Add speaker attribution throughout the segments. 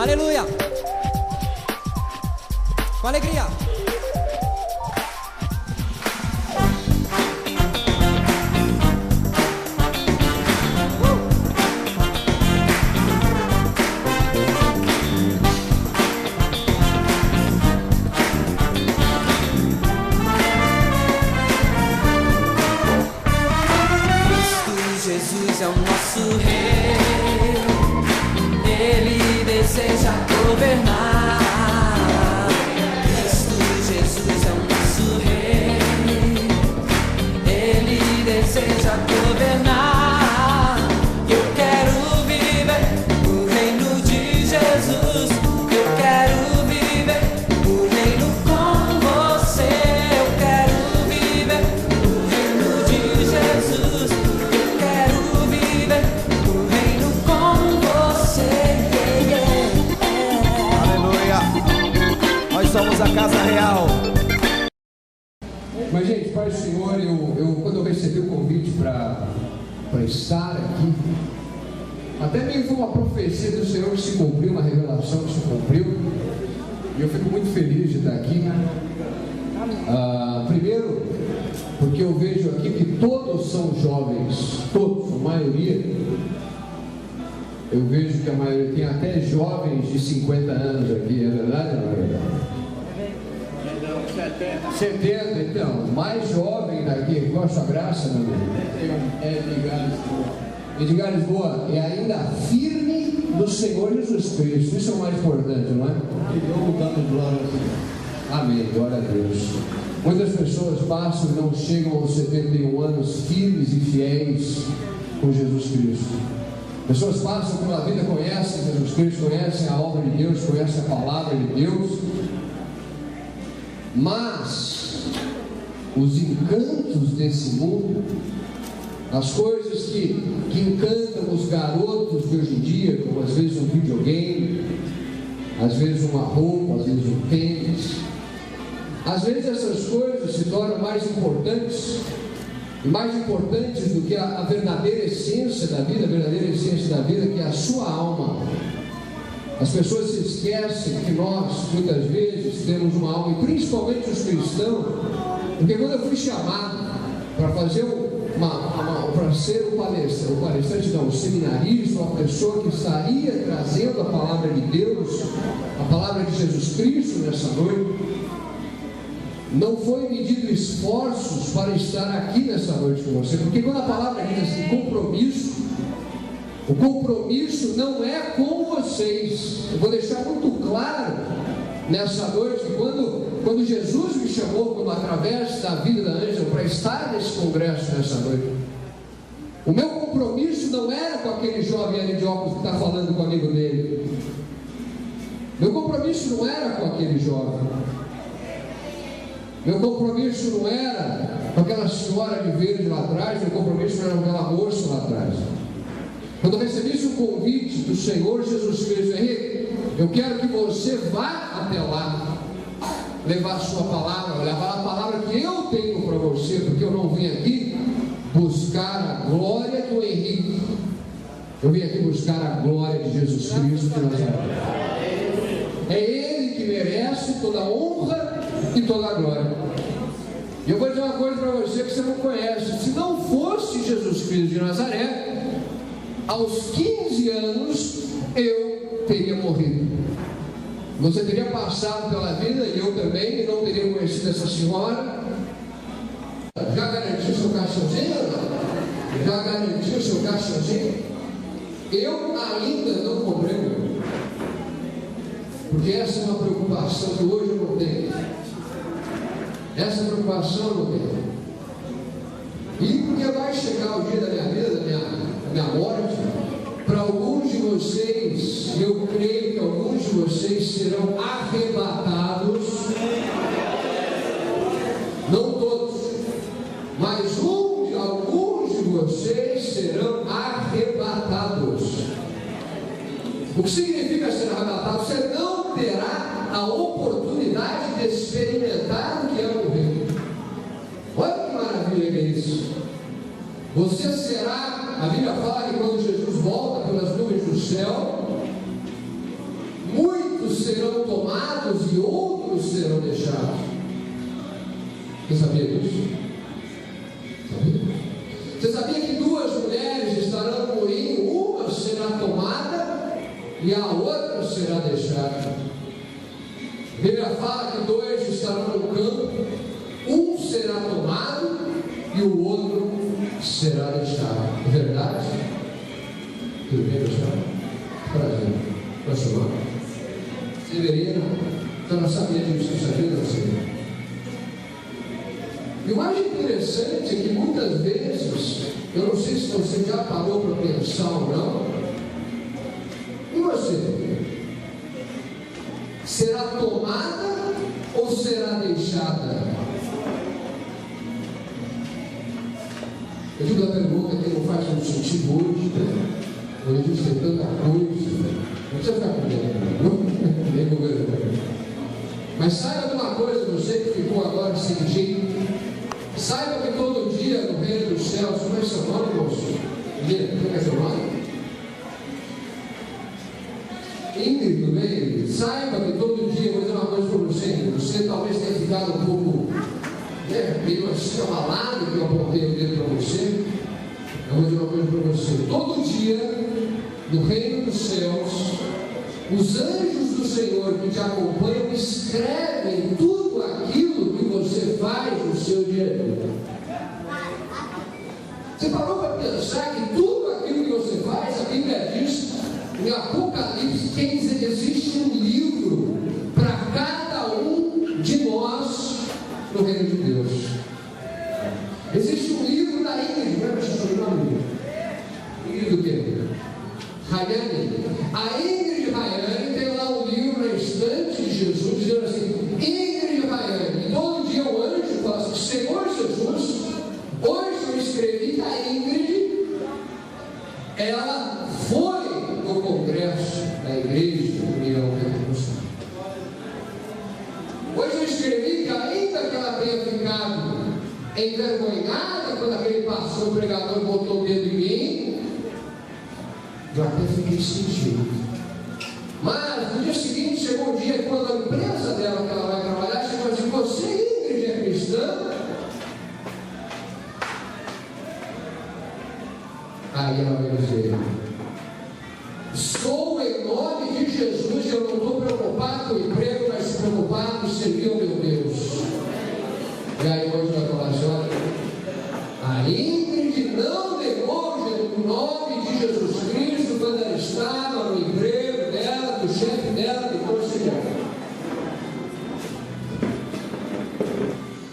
Speaker 1: Aleluia. Com alegria.
Speaker 2: Jesus é o nosso rei, Ele deseja governar. Cristo Jesus é o nosso rei, Ele deseja governar. Eu quero viver o reino de Jesus, eu quero viver o reino com você. Eu quero viver o reino de Jesus,
Speaker 1: somos a casa real.
Speaker 3: Mas, gente, Pai do Senhor, quando eu recebi o convite para estar aqui, até meio foi uma profecia do Senhor que se cumpriu, uma revelação que se cumpriu, e eu fico muito feliz de estar aqui. Primeiro, porque eu vejo aqui que todos são jovens, todos, a maioria. Eu vejo que a maioria tem até jovens de 50 anos aqui, é verdade ou não é verdade? 70, então, mais jovem daqui, com a sua graça, meu irmão. Edgar Lisboa, e ainda firme do Senhor Jesus Cristo, isso é o mais importante, não é? Amém, glória a Deus. Muitas pessoas passam e não chegam aos 71 anos firmes e fiéis com Jesus Cristo. Pessoas passam pela vida, conhecem Jesus Cristo, conhecem a obra de Deus, conhecem a palavra de Deus, mas os encantos desse mundo, as coisas que encantam os garotos de hoje em dia, como às vezes um videogame, às vezes uma roupa, às vezes um tênis, às vezes essas coisas se tornam mais importantes do que a verdadeira essência da vida, que é a sua alma. As pessoas se esquecem que nós, muitas vezes, temos uma alma, e principalmente os cristãos, porque quando eu fui chamado para fazer para ser o palestrante, não, o seminarista, uma pessoa que estaria trazendo a palavra de Deus, a palavra de Jesus Cristo nessa noite, não foi medido esforços para estar aqui nessa noite com você, porque quando a palavra diz assim, compromisso, o compromisso não é com vocês. Eu vou deixar muito claro nessa noite que quando Jesus me chamou, através da vida da Ângela, para estar nesse congresso nessa noite, o meu compromisso não era com aquele jovem ali de óculos que está falando com o amigo dele. Meu compromisso não era com aquele jovem. Meu compromisso não era com aquela senhora de verde lá atrás. Meu compromisso não era com aquela moça lá atrás. Quando eu recebi o convite do Senhor Jesus Cristo, Henrique, eu quero que você vá até lá, levar a sua palavra, levar a palavra que eu tenho para você, porque eu não vim aqui buscar a glória do Henrique, eu vim aqui buscar a glória de Jesus Cristo de Nazaré. É Ele que merece toda a honra e toda a glória. E eu vou dizer uma coisa para você que você não conhece: se não fosse Jesus Cristo de Nazaré, aos 15 anos eu teria morrido. Você teria passado pela vida, e eu também, e não teria conhecido essa senhora. Já garantiu seu caixãozinho? Já garantiu seu caixãozinho? Eu ainda não comprei o meu, porque essa é uma preocupação que hoje eu não tenho. Essa preocupação eu não tenho. E porque vai chegar o dia da minha vida, da minha morte, para alguns de vocês, eu creio que alguns de vocês serão arrebatados. Não todos, mas alguns de vocês serão arrebatados. O que significa ser arrebatado? Você não terá a oportunidade de experimentar o que é morrer. Olha que maravilha que é isso. Você será, a Bíblia fala que quando Jesus volta pelas nuvens do céu, serão tomados e outros serão deixados. Você sabia disso? Sabia? Você sabia que duas mulheres estarão no moinho, uma será tomada e a outra será deixada? A Bíblia fala que dois estarão no campo, um será tomado e o outro será deixado. É verdade? Tudo bem, pessoal? Prazer. Pode chamar? Severina, então não sabia disso, sabia da Severina. E o mais interessante é que muitas vezes, eu não sei se você já parou para pensar ou não, e você? Será tomada ou será deixada? Eu digo a pergunta que não faz muito sentido hoje, né? Hoje a gente tem tanta coisa, não precisa ficar com medo, não? Nem com medo. Mas saiba de uma coisa, você que ficou agora sem jeito, saiba que todo dia no reino dos céus, como é seu nome, moço? Como é seu nome? Ingrid, tudo bem? Saiba que todo dia, eu vou dizer uma coisa para você, você talvez tenha ficado um pouco, meio assim, abalado que eu apontei o dedo para você. Eu vou dizer uma coisa para você, todo dia, no reino dos céus, os anjos do Senhor que te acompanham escrevem tudo aquilo que você faz no seu dia a dia. Você parou para pensar que tudo aquilo que você faz, a Bíblia diz em Apocalipse, quem diz que existe um livro para cada um de nós no reino de Deus. Existe um livro da Ingrid, não é para chamar o nome? Ingrid do quê? Rayane. A Ingrid Rayane tem lá um livro na estante de Jesus, dizendo assim: Ingrid Rayane. E todo dia o anjo fala assim: Senhor Jesus, hoje eu escrevi que a Ingrid, ela foi no congresso da igreja União Pentecostal. Hoje eu escrevi que ainda que ela tenha ficado envergonhada quando aquele pastor pregador botou o dedo em mim, eu até fiquei sentido. Mas no dia seguinte chegou um dia quando a empresa dela que ela vai trabalhar chegou assim: você, Ingrid, é cristã? Aí ela vai dizer: sou em nome de Jesus, eu não estou preocupado com o emprego, mas preocupado em servir ao meu Deus. E aí hoje vai falar assim: olha, a Ingrid não negou o nome de Jesus Cristo quando ela estava no emprego dela, do chefe dela, que trouxe ela.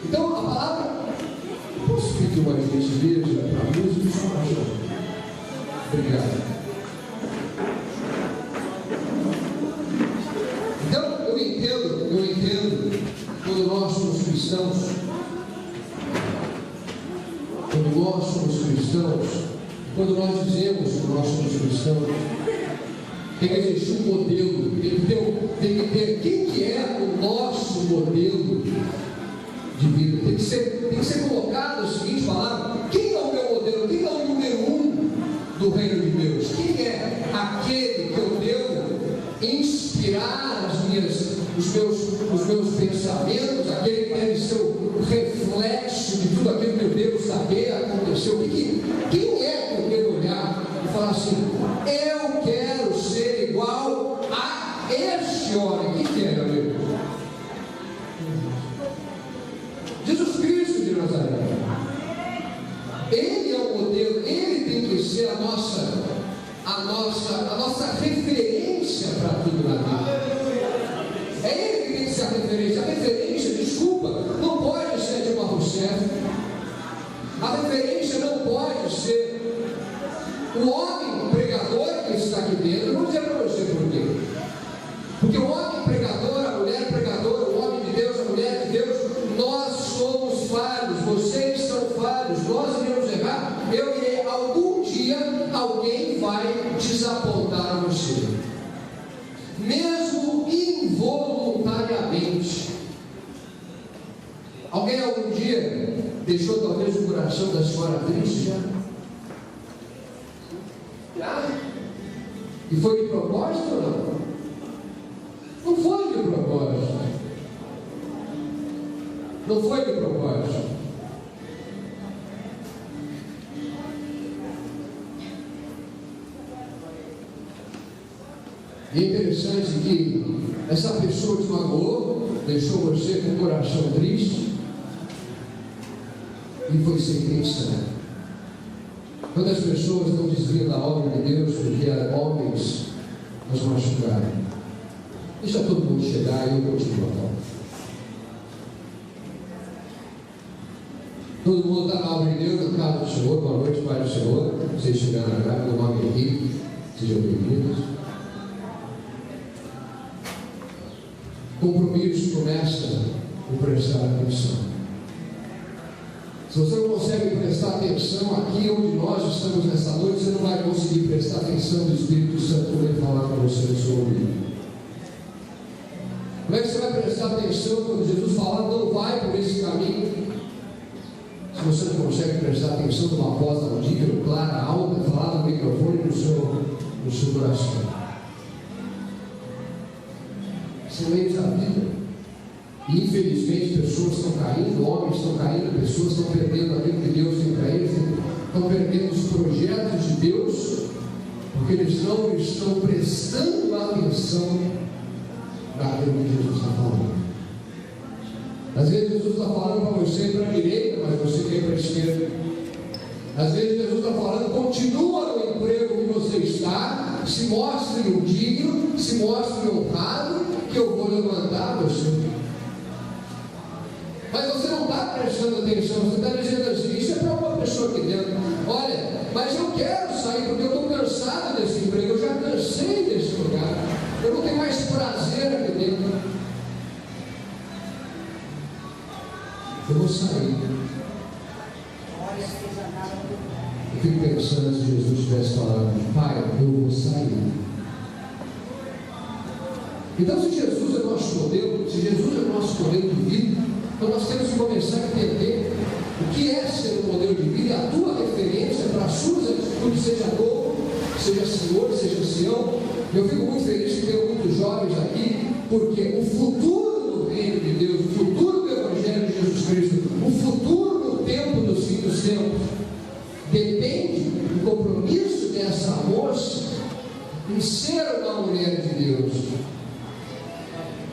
Speaker 3: Então a palavra, posso pedir uma gentileza para a música? Só uma ajuda. Obrigado. Então eu entendo quando nós somos cristãos, quando nós dizemos que nós somos cristãos, tem que existir um modelo, tem que ter quem que é o nosso modelo de vida. Tem que ser colocado a seguinte palavra: quem é o meu modelo? Quem é o número 1 do reino de Deus? Quem é aquele que eu devo inspirar os meus pensamentos, aquele que deve ser o reflexo de tudo aquilo que eu devo saber aconteceu? Quem é que eu devo olhar e falar assim: eu quero ser igual a este homem? Quem é, meu amigo? Jesus Cristo de Nazaré. Ele é o modelo, ele tem que ser a nossa referência para tudo na vida. É ele que tem que ser a referência. A referência, desculpa, não pode ser de uma Rousseff. A referência não pode ser o homem pregador que está aqui dentro. Eu vou dizer para você por quê. Porque o homem pregador, a mulher pregadora, o homem de Deus, a mulher de Deus, nós somos falhos, vocês são falhos, nós iremos errar. Eu irei, algum dia, alguém vai desapontar você. Mesmo involuntariamente. Alguém algum dia deixou talvez o coração da senhora triste já? Já? E foi de propósito ou não? Não foi de propósito. Não foi de propósito. E é interessante que essa pessoa te magoou, deixou você com o coração triste e foi sem intenção. Quando as pessoas não desviam da obra de Deus porque homens nos machucaram, deixa todo mundo chegar e eu continuo a falar. Todo mundo está na obra de Deus, na casa do Senhor. Boa noite, Pai do Senhor. Vocês chegaram agora, meu nome é Henrique, sejam bem-vindos. Compromisso começa por prestar atenção. Se você não consegue prestar atenção aqui onde nós estamos nessa noite, você não vai conseguir prestar atenção do Espírito Santo quando ele falar com você no seu ouvido. Como é que você vai prestar atenção quando Jesus falar, não vai por esse caminho? Se você não consegue prestar atenção numa voz audível, clara, alta, falada no microfone no seu coração. São leis da vida. E infelizmente pessoas estão caindo, homens estão caindo, pessoas estão perdendo aquilo que Deus tem para eles, estão perdendo os projetos de Deus, porque eles não estão prestando atenção naquilo que Jesus está falando. Às vezes Jesus está falando para você ir para a direita, mas você quer ir para a esquerda. Às vezes Jesus está falando, continua no emprego que você está, se mostre um digno, se mostre honrado, que eu vou levantar você. Mas você não está prestando atenção, você está dizendo assim, isso é para uma pessoa aqui dentro. Olha, mas eu quero sair porque eu estou cansado desse emprego, eu já cansei desse lugar, eu não tenho mais prazer aqui dentro. Eu vou sair. Eu fico pensando se Jesus estivesse falando, Pai, eu vou sair. Então, se Jesus é nosso modelo, se Jesus é nosso modelo de vida, então nós temos que começar a entender o que é ser um modelo de vida e a tua referência para as suas atitudes, seja novo, seja senhor, seja ancião. Eu fico muito feliz que tenho muitos jovens aqui, porque o futuro do reino de Deus, o futuro do Evangelho de Jesus Cristo, o futuro do tempo dos fins dos tempos, depende do compromisso dessa moça em ser uma mulher de Deus.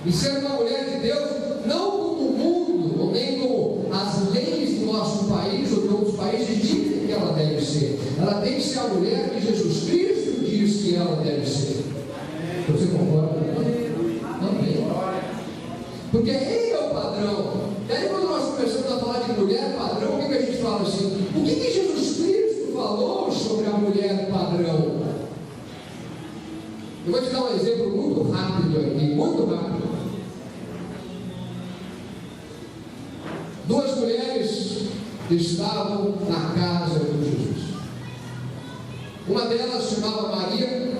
Speaker 3: E ser uma mulher de Deus, não como o mundo, ou nem como as leis do nosso país, ou de outros países dizem que ela deve ser. Ela tem que ser a mulher que Jesus Cristo diz que ela deve ser. Você concorda? Amém. Porque Ele é o padrão. E aí quando nós começamos a falar de mulher padrão, o que a gente fala assim? O que Jesus Cristo falou sobre a mulher padrão? Eu vou te dar um exemplo muito rápido aqui, muito rápido. Duas mulheres estavam na casa de Jesus. Uma delas se chamava Maria,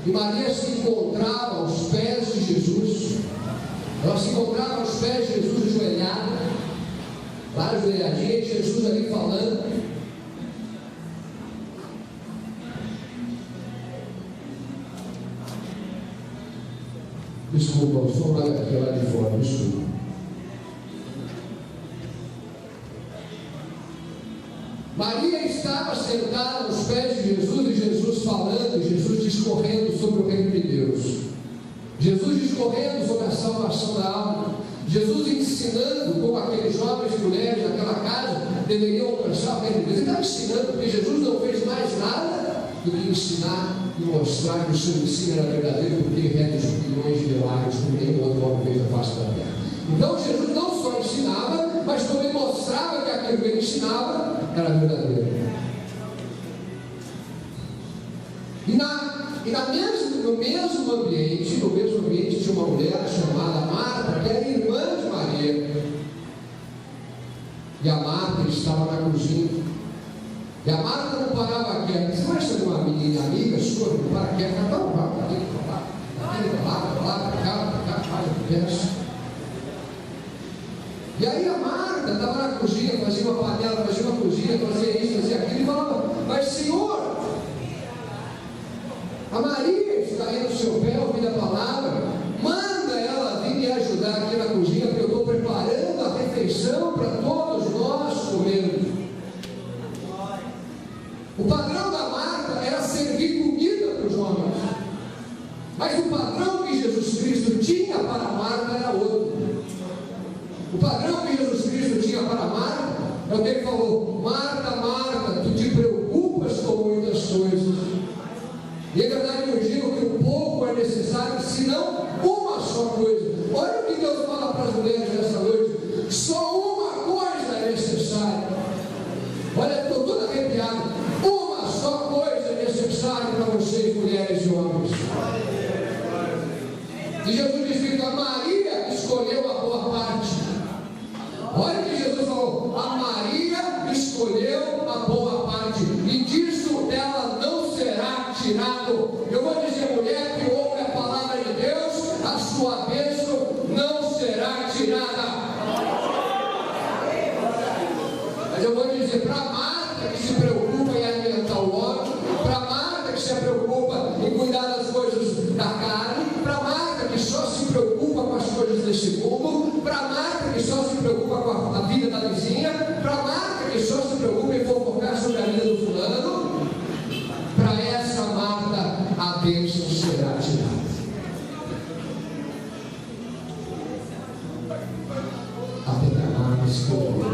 Speaker 3: e Maria se encontrava aos pés de Jesus. Ela se encontrava aos pés de Jesus ajoelhada, lá ajoelhadinha, e Jesus ali falando. Desculpa, o som aqui lá de fora, desculpa. Maria estava sentada aos pés de Jesus, e Jesus falando, e Jesus discorrendo sobre o reino de Deus. Jesus discorrendo sobre a salvação da alma. Jesus ensinando como aqueles jovens e mulheres daquela casa deveriam alcançar o reino de Deus. Ele estava ensinando, porque Jesus não fez mais nada do que ensinar e mostrar que o seu ensino era verdadeiro, porque ele realiza milhões de milagres como nenhum outro homem fez na face da terra. Então Jesus não só ensinava, mas também mostrava que aquilo que ele ensinava era verdadeiro. No mesmo ambiente tinha uma mulher chamada Marta, que era irmã de Maria. E a Marta estava na cozinha. E a Marta não parava quieta. Você vai ser uma menina amiga sua, não para quieta, não, vai para aqui, para cá, faz o que pensa. E aí a Marta estava na cozinha, fazia uma panela, fazia uma cozinha, fazia isso, fazia aquilo, e falava, mas Senhor, a Maria está aí no seu pé, ouvindo a palavra, manda servir comida para os homens. Mas o padrão que Jesus Cristo tinha para Marta era outro. O padrão que Jesus Cristo tinha para Marta é o que ele falou: Marta, Marta, tu te preocupas com muitas coisas. E é verdade, eu digo que o pouco é necessário, senão uma só coisa. Olha o que Deus fala para as mulheres nessa noite: só uma coisa é necessária. Olha, estou todo arrepiado. Uma só coisa é necessária para vocês, mulheres e homens. E Jesus disse que a Maria escolheu a boa parte. Olha o que Jesus falou: a Maria escolheu a boa parte, e disso ela não será tirado. Eu vou dizer, mulher que ouve a palavra de Deus, a sua bênção não será tirada. Mas eu vou dizer para Marta, que se preocupa em alimentar o homem, para Marta, que se preocupa em cuidar das coisas da carne, para Marta, que só se preocupa com as coisas desse mundo, para Marta, que só se preocupa com a vida da vizinha, para Marta, que só se preocupa em fofocar sobre a vida do fulano, para essa Marta a bênção será tirada. Até que a Marta escolheu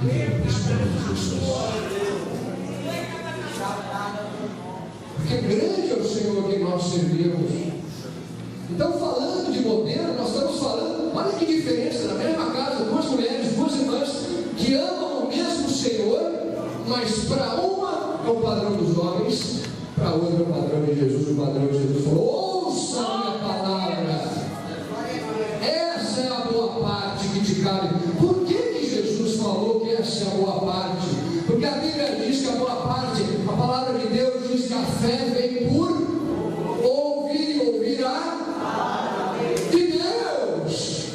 Speaker 3: e veio para os pés de Jesus. Porque grande é o Senhor que nós servimos. Então, falando de modelo, nós estamos falando, olha que diferença, na mesma casa, duas mulheres, duas irmãs, que amam o mesmo Senhor, mas para uma é o padrão dos homens, para outra é o padrão de Jesus. O padrão de Jesus falou: ouça a minha palavra, essa é a boa parte que te cabe. Por que Jesus falou que essa é a boa parte? Porque a Bíblia diz que a boa parte, a palavra de Deus diz que a fé vem por ouvir e ouvir a de Deus.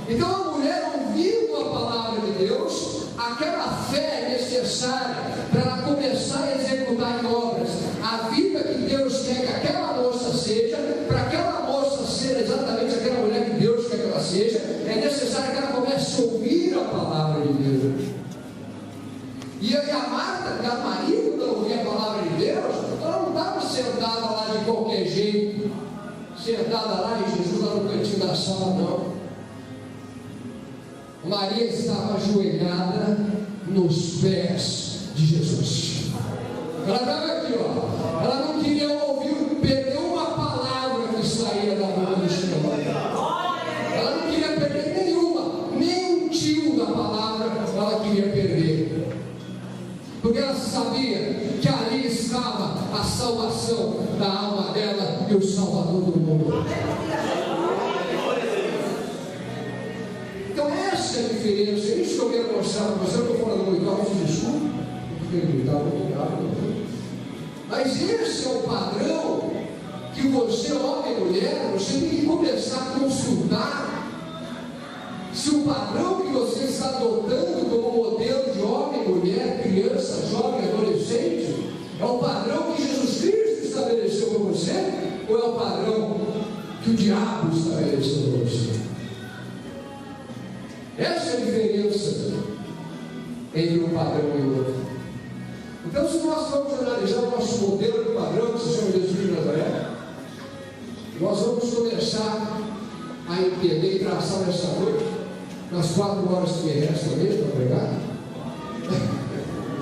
Speaker 3: Então a mulher, ouvindo a palavra de Deus, aquela fé é necessária para ela começar a executar em obras a vida que Deus quer que aquela moça seja. Para aquela moça ser exatamente aquela mulher que Deus quer que ela seja, é necessário que ela comece a ouvir a palavra de Deus. E aí a Marta, e a Maria, quando ela ouvia a palavra de Deus, ela não estava sentada lá de qualquer jeito, sentada lá e Jesus lá no cantinho da sala, não. Maria estava ajoelhada nos pés de Jesus. Ela estava aqui, ó. Ela não queria ouvir, perder uma palavra que saía da boca do Senhor. Ela não queria perder nenhuma, nem um tio da palavra ela queria perder. Porque ela sabia que ali estava a salvação da alma dela e o Salvador do mundo. Então essa é a diferença. É isso que eu quero mostrar para você. Eu estou falando muito alto, desculpa, porque ele está muito grave. Mas esse é o padrão que você, homem e mulher, você tem que começar a consultar se o padrão que você está adotando como modelo de homem, mulher, criança, jovem, adolescente, é o padrão que Jesus Cristo estabeleceu para você, ou é o padrão que o diabo estabeleceu para você? Essa é a diferença entre um padrão e o outro. Então, se nós vamos analisar o nosso modelo de padrão, que se chama Jesus de Nazaré, nós vamos começar a entender e traçar nessa noite, nas 4 horas que me restam mesmo para pregar.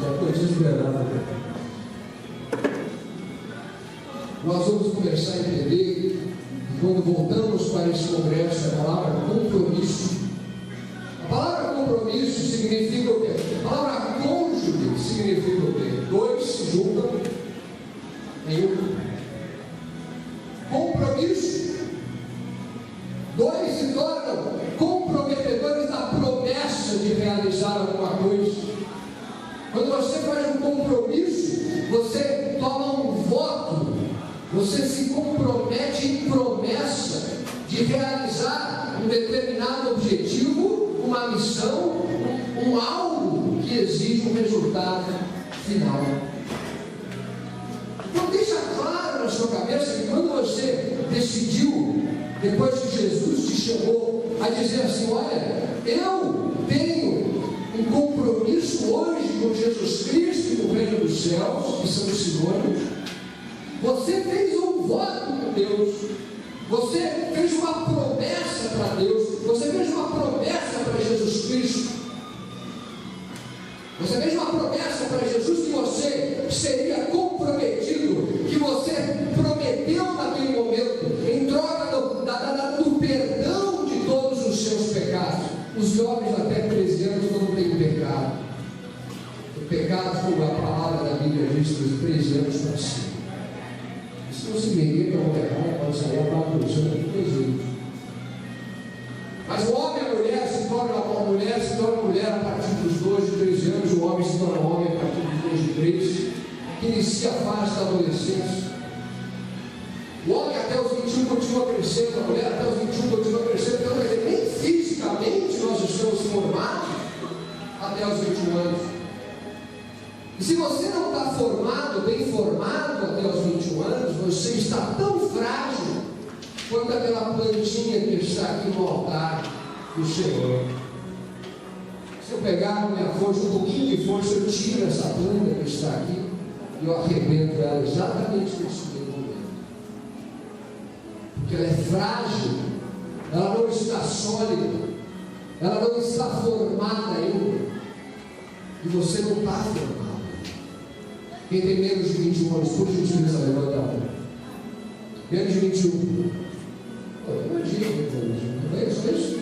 Speaker 3: Já estou desesperado. Nós vamos começar a entender que quando voltamos para esse congresso, a palavra compromisso. A palavra compromisso significa o quê? A palavra cônjuge significa o quê? 2 se juntam em um. Compromisso. 2 se tornam comprometedores da promessa de realizar alguma coisa. Quando você faz um compromisso, você toma um voto, você se compromete em promessa de realizar um determinado objetivo, uma missão, um algo que exige um resultado final. Então deixa claro na sua cabeça que quando você decidiu, depois que Jesus te chamou a dizer assim: olha, eu tenho um compromisso hoje com Jesus Cristo e com o reino dos dos céus, que são sinônimos. Você fez um voto com Deus. Você fez uma promessa para Deus. Você fez uma promessa para Jesus Cristo. Você fez uma promessa para Jesus que você seria comprometido, que você prometeu naquele momento, em troca do perdão de todos os seus pecados. Os jovens até 13 anos não têm pecado. O pecado, como a palavra da Bíblia diz, dos 13 anos para cima. Se não se vender para uma errada, pode sair a palavra do Senhor de 13 anos. Mas o homem e a mulher se tornam uma mulher, se torna mulher a partir dos 12, 13 anos, o homem se torna homem a partir dos 12, 13, que inicia a fase da adolescência. O homem até os 21 continua crescendo, a mulher até os 21 continua crescendo, então quer dizer, nem fisicamente nós estamos formados até os 21 anos. E se você não está formado, bem formado até os 21 anos, você está tão frágil quanto aquela plantinha que está aqui no altar do Senhor. Se eu pegar a minha força, um pouquinho de força, eu tiro essa planta que está aqui e eu arrebento ela exatamente nesse mesmo momento. Porque ela é frágil, ela não está sólida, ela não está formada ainda. E você não está formado. Quem tem menos de 21 anos, por gentileza, levanta a mão. Menos de 21. Imagina, não é isso?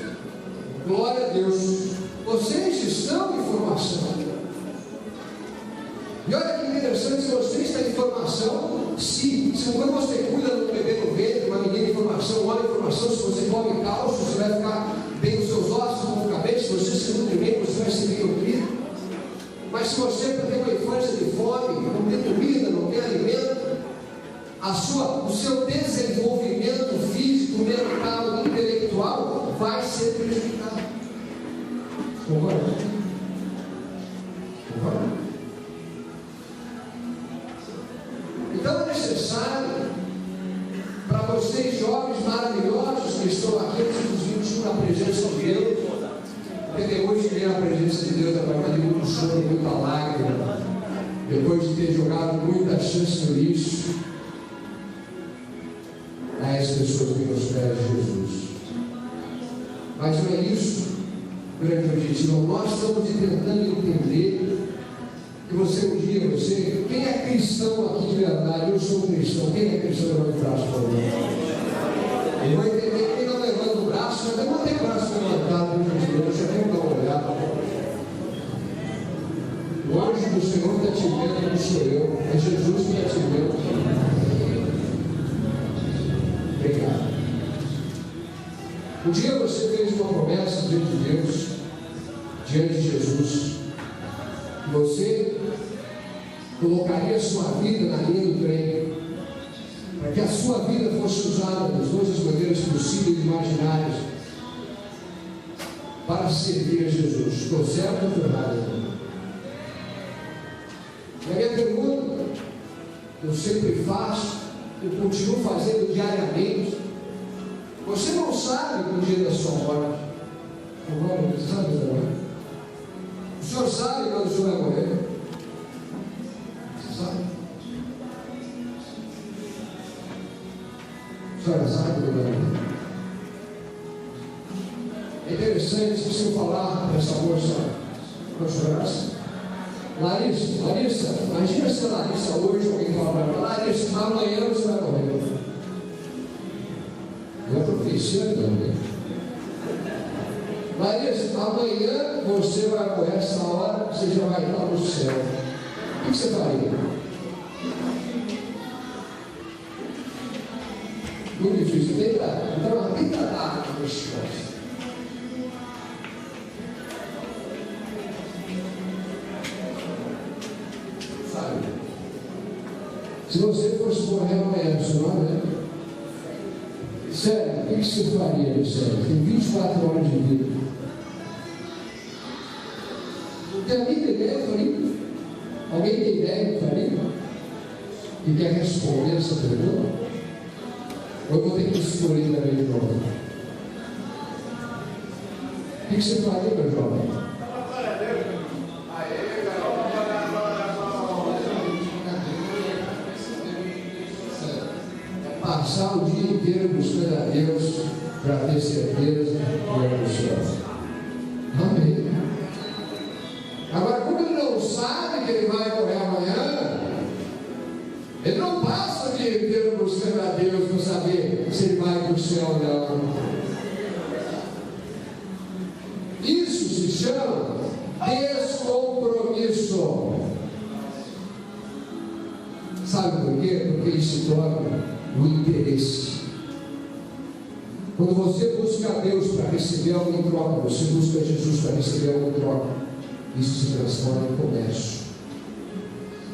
Speaker 3: Glória a Deus. Vocês estão em formação. E olha que interessante, se você está em formação, se quando você cuida do bebê no ventre, uma menina em formação, um homem em formação, se você come cálcio, você vai ficar bem, os seus ossos vão ficar bem, se você se nutre bem, você vai ser bem nutrido. Mas se você tem uma infância de fome, não tem comida, não tem alimento, o seu desenvolvimento físico, mental, intelectual vai ser prejudicado. Concorda? Concorda? Então é necessário, para vocês jovens maravilhosos que estão aqui antes dos 21 na presença de Deus, porque depois de ver a presença de Deus através de muito choro, muita lágrima, depois de ter jogado muita chance no lixo, as pessoas que nos pés de Jesus. Mas não é isso o grande objetivo. Nós estamos tentando entender que você um dia, quem é cristão aqui de verdade? Eu sou cristão. Quem é cristão levanta o braço para mim? Eu vou entender quem não levanta o braço, mas não tem braço levantado, você tem que dar uma olhada. O anjo do Senhor está te vendo, não sou eu, é Jesus que está te vendo. Obrigado. Um dia você fez uma promessa diante de Deus, diante de Jesus, que você colocaria a sua vida na linha do trem, para que a sua vida fosse usada das duas maneiras possíveis e imaginárias para servir a Jesus. Estou certo ou errado? E a minha pergunta, eu sempre faço, eu continuo fazendo diariamente. Você não sabe o dia da sua morte. Agora, você sabe agora? O senhor sabe quando o senhor vai morrer? Você sabe? A senhora sabe quando vai morrer? É interessante se eu falar para essa moça, para chorar. Larissa, imagina se a Larissa hoje alguém fala para ela, Larissa, amanhã você vai morrer. Não é profecia, não. Larissa, amanhã você vai morrer, essa hora você já vai estar no céu. O que você faria? Muito difícil. Tenta dar a resposta. Se você fosse morrer amanhã, senhor, né? Sério, o que você faria, sério? Tem 24 horas de vida. Não tem alguém que ideia, faria? Alguém tem ideia que faria? E quer responder essa pergunta? Ou eu vou ter que escolher também de novo? O que você faria, meu jovem? passar o dia inteiro buscando a Deus para ter certeza que é do céu. Amém. Agora, como ele não sabe que ele vai morrer amanhã, ele não passa o dia inteiro buscando a Deus para saber se ele vai para o céu ou não. Isso se chama descompromisso. Sabe por quê? Porque isso se torna o interesse. Quando você busca a Deus para receber algo em troca, você busca Jesus para receber algo em troca, isso se transforma em comércio.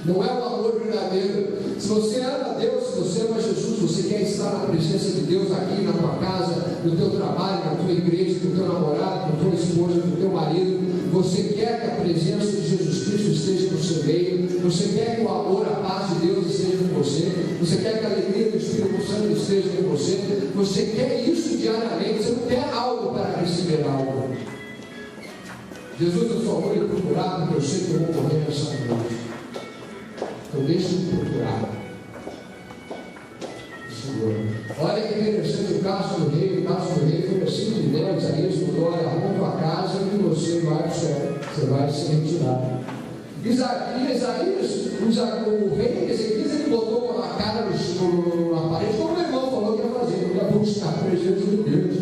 Speaker 3: Não é um amor verdadeiro. Se você ama a Deus, se você ama Jesus, você quer estar na presença de Deus aqui na tua casa, no teu trabalho, na tua igreja, com o teu namorado, com a tua esposa, com o teu marido. Você quer que a presença de Jesus Cristo esteja no seu meio. Você quer que o amor, a paz de Deus esteja com você. Você quer que a alegria do Espírito Santo esteja com você. Você quer isso diariamente. Você não quer algo para receber algo. Jesus, eu só vou lhe procurar porque eu sei que eu vou morrer nessa noite. Então deixa eu procurar. Senhor. Olha que interessante o caso do rei. O caso do rei foi assim de Deus. Isaías mudou: olha, arruma tua casa e você vai para o céu. Você vai se retirar. O rei Ezequias, ele botou a cara na parede, como o irmão falou que ia fazer, ele ia buscar a presença de Deus.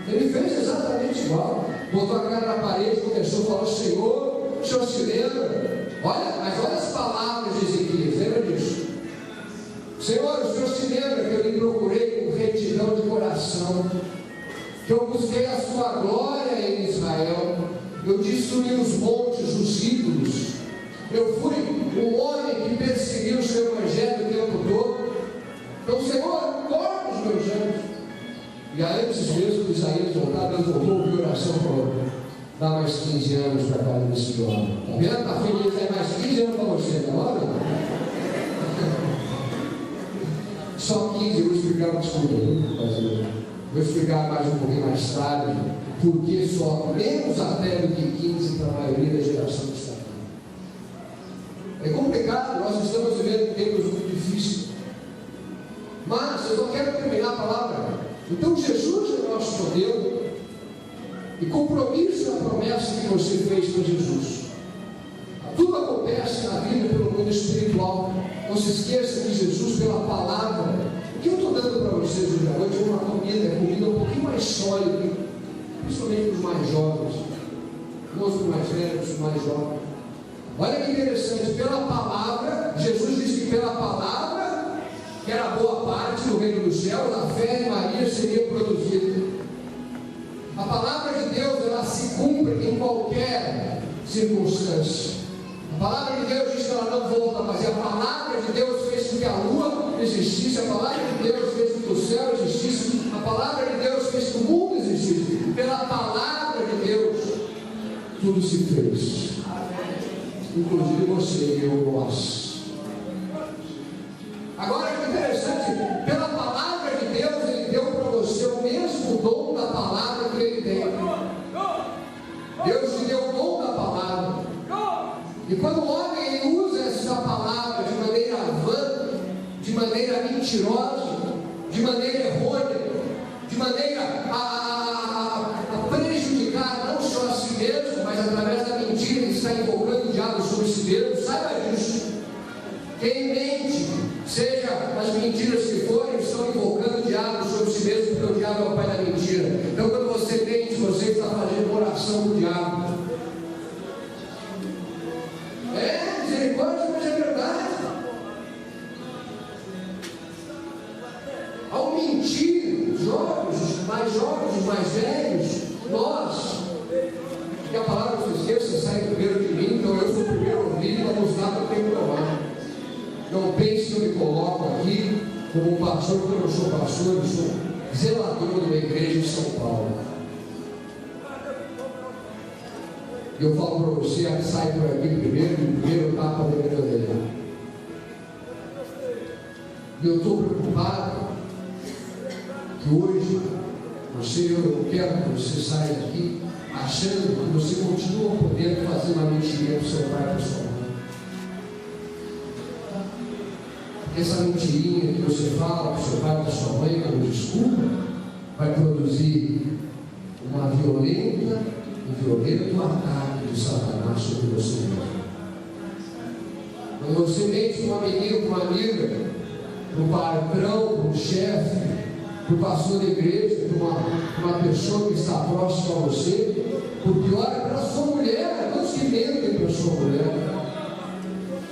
Speaker 3: Ele fez exatamente igual. Botou a cara na parede, começou a falar: Senhor, o senhor se lembra? Mas olha as palavras de Ezequias, lembra disso? Senhor, o senhor se lembra que eu lhe procurei com retidão de coração, que eu busquei a sua glória em Israel, eu destruí os montes, os ídolos, eu fui um homem que perseguiu o seu evangelho o tempo todo. Então, Senhor, corta os meus anos. E aí, antes mesmo de Isaías voltar, Deus voltou a ouvir oração e falou: dá mais 15 anos para cada desse homem. Está vendo? Está feliz? É mais 15 anos para você, não é? Só 15, eu vou explicar, desculpa, vou explicar mais um pouquinho mais tarde, porque só menos até do que 15 para a maioria da geração que está aqui. É complicado, nós estamos vivendo tempos muito difíceis. Mas eu só quero terminar a palavra. Então Jesus é o nosso modelo, e compromisso é a promessa que você fez com Jesus. Tudo acontece na vida pelo mundo espiritual. Não se esqueça de Jesus pela palavra. O que eu estou dando para vocês hoje à noite é uma comida um pouquinho mais sólida, principalmente para os mais jovens, não os mais velhos, os mais jovens. Olha que interessante, pela palavra, Jesus disse que pela palavra, que era boa parte do reino dos céus, a fé de Maria seria produzida. A palavra de Deus, ela se cumpre em qualquer circunstância. A palavra de Deus diz que ela não volta, mas a palavra de Deus fez com que a lua existisse, a palavra de Deus fez com que o céu existisse, a palavra de Deus fez com que o mundo existisse. Pela palavra de Deus, tudo se fez. Inclusive você e eu, nós. Agora que interessante, pela palavra de Deus, Ele deu para você o mesmo dom da palavra que Ele tem. Deus te deu o dom da palavra. E quando o homem ele usa essa palavra de maneira vã, de maneira mentirosa, de maneira errônea, de maneira a prejudicar não só a si mesmo, mas através da mentira ele está invocando o diabo sobre si mesmo, saiba disso. Quem mente, seja as mentiras que forem, estão invocando o diabo sobre si mesmo, porque o diabo é o pai da mentira. Então quando você mente, você está fazendo oração para o diabo. É misericórdia, mas é verdade. Ao mentir, os jovens, os mais velhos, nós, que a palavra não se esqueça, sai primeiro de mim, então eu sou o primeiro a ouvir e vamos dar para quem provar. Não pense que eu me coloco aqui como um pastor, porque eu não sou pastor, eu sou zelador de uma igreja de São Paulo. E eu falo para você, sai por aqui primeiro tapa da minha orelha. E eu estou preocupado que hoje, eu quero que você saia daqui achando que você continua podendo fazer uma mentirinha para o seu pai e para a sua mãe. essa mentirinha que você fala para o seu pai ou para sua mãe como desculpa, vai produzir um violento ataque de Satanás sobre você mesmo. Quando você mente para uma menina, para uma amiga, para um patrão, para um chefe, para o pastor da igreja, para uma pessoa que está próxima a você, por pior é para a sua mulher, todos que mentem para a sua mulher.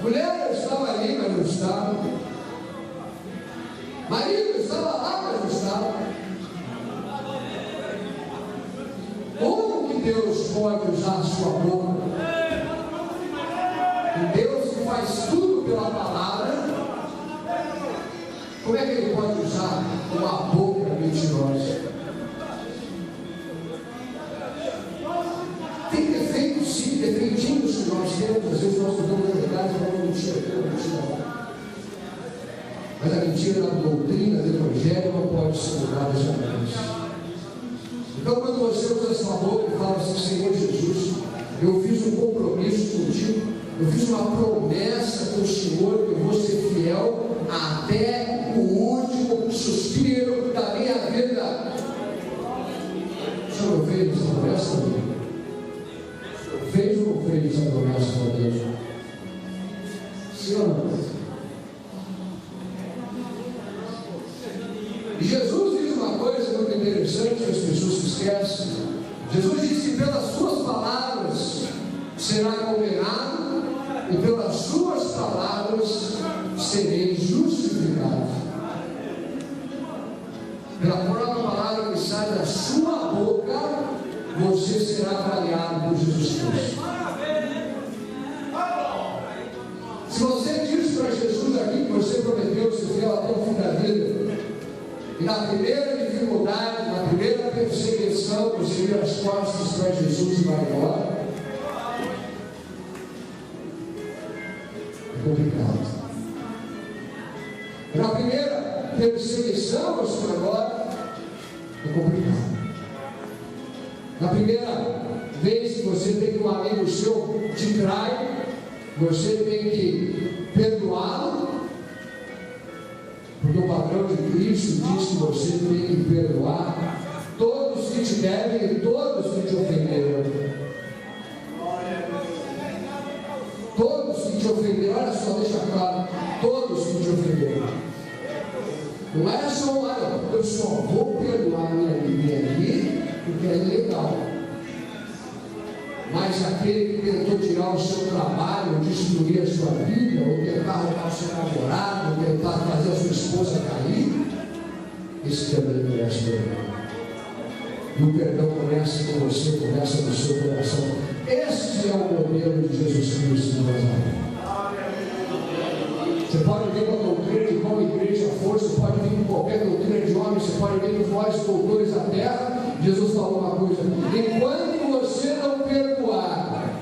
Speaker 3: Mulher, eu estava ali, mas não estava. Marido, eu estava lá, mas não estava. Como que Deus pode usar a sua boca? E Deus que faz tudo pela palavra, como é que Ele pode usar uma boca mentirosa? Tem defeitos, sim, defeitinhos que nós temos. Às vezes nós ficamos na verdade e falamos mentira. Mas a mentira da doutrina do Evangelho não pode ser mudada jamais. Então, quando você usa sua boca e fala assim: Senhor Jesus, eu fiz um compromisso contigo, eu fiz uma promessa com o Senhor que eu vou ser fiel até o último suspiro da minha vida. O Senhor não fez essa promessa comigo? Fez ou não fez essa promessa com Deus? Senhor, não. E Jesus diz uma coisa muito interessante que as pessoas esquecem. Jesus disse que pelas suas palavras será condenado e pelas suas palavras sereis justificados. Pela própria palavra que sai da sua boca, você será avaliado por Jesus Cristo. Se você diz para Jesus aqui que você prometeu ser fiel até o fim da vida, e na primeira dificuldade, na primeira perseguição, você vira as costas para Jesus e vai embora, é complicado. Na primeira perseguição, você vai embora, é complicado. Na primeira vez que você tem que um amigo seu te trai, você tem que perdoá-lo, porque o padrão de Cristo diz que você tem que perdoar todos que te devem e todos que te ofenderam. Todos que te ofenderam, olha só, deixa claro, todos que te ofenderam. Não era só um lado, eu só vou perdoar minha amiga aqui, porque é legal. Mas aquele que tentou tirar o seu trabalho, destruir a sua vida, ou tentar roubar o seu namorado, ou tentar fazer a sua esposa cair, esse também merece perdão. E o perdão começa com você, começa no seu coração. Este é o modelo de Jesus Cristo de Nazaré. Você pode vir com a doutrina de qual igreja for, você pode vir com qualquer doutrina de homem, você pode vir com vós, doutores da terra. Jesus falou uma coisa: enquanto você não perdoar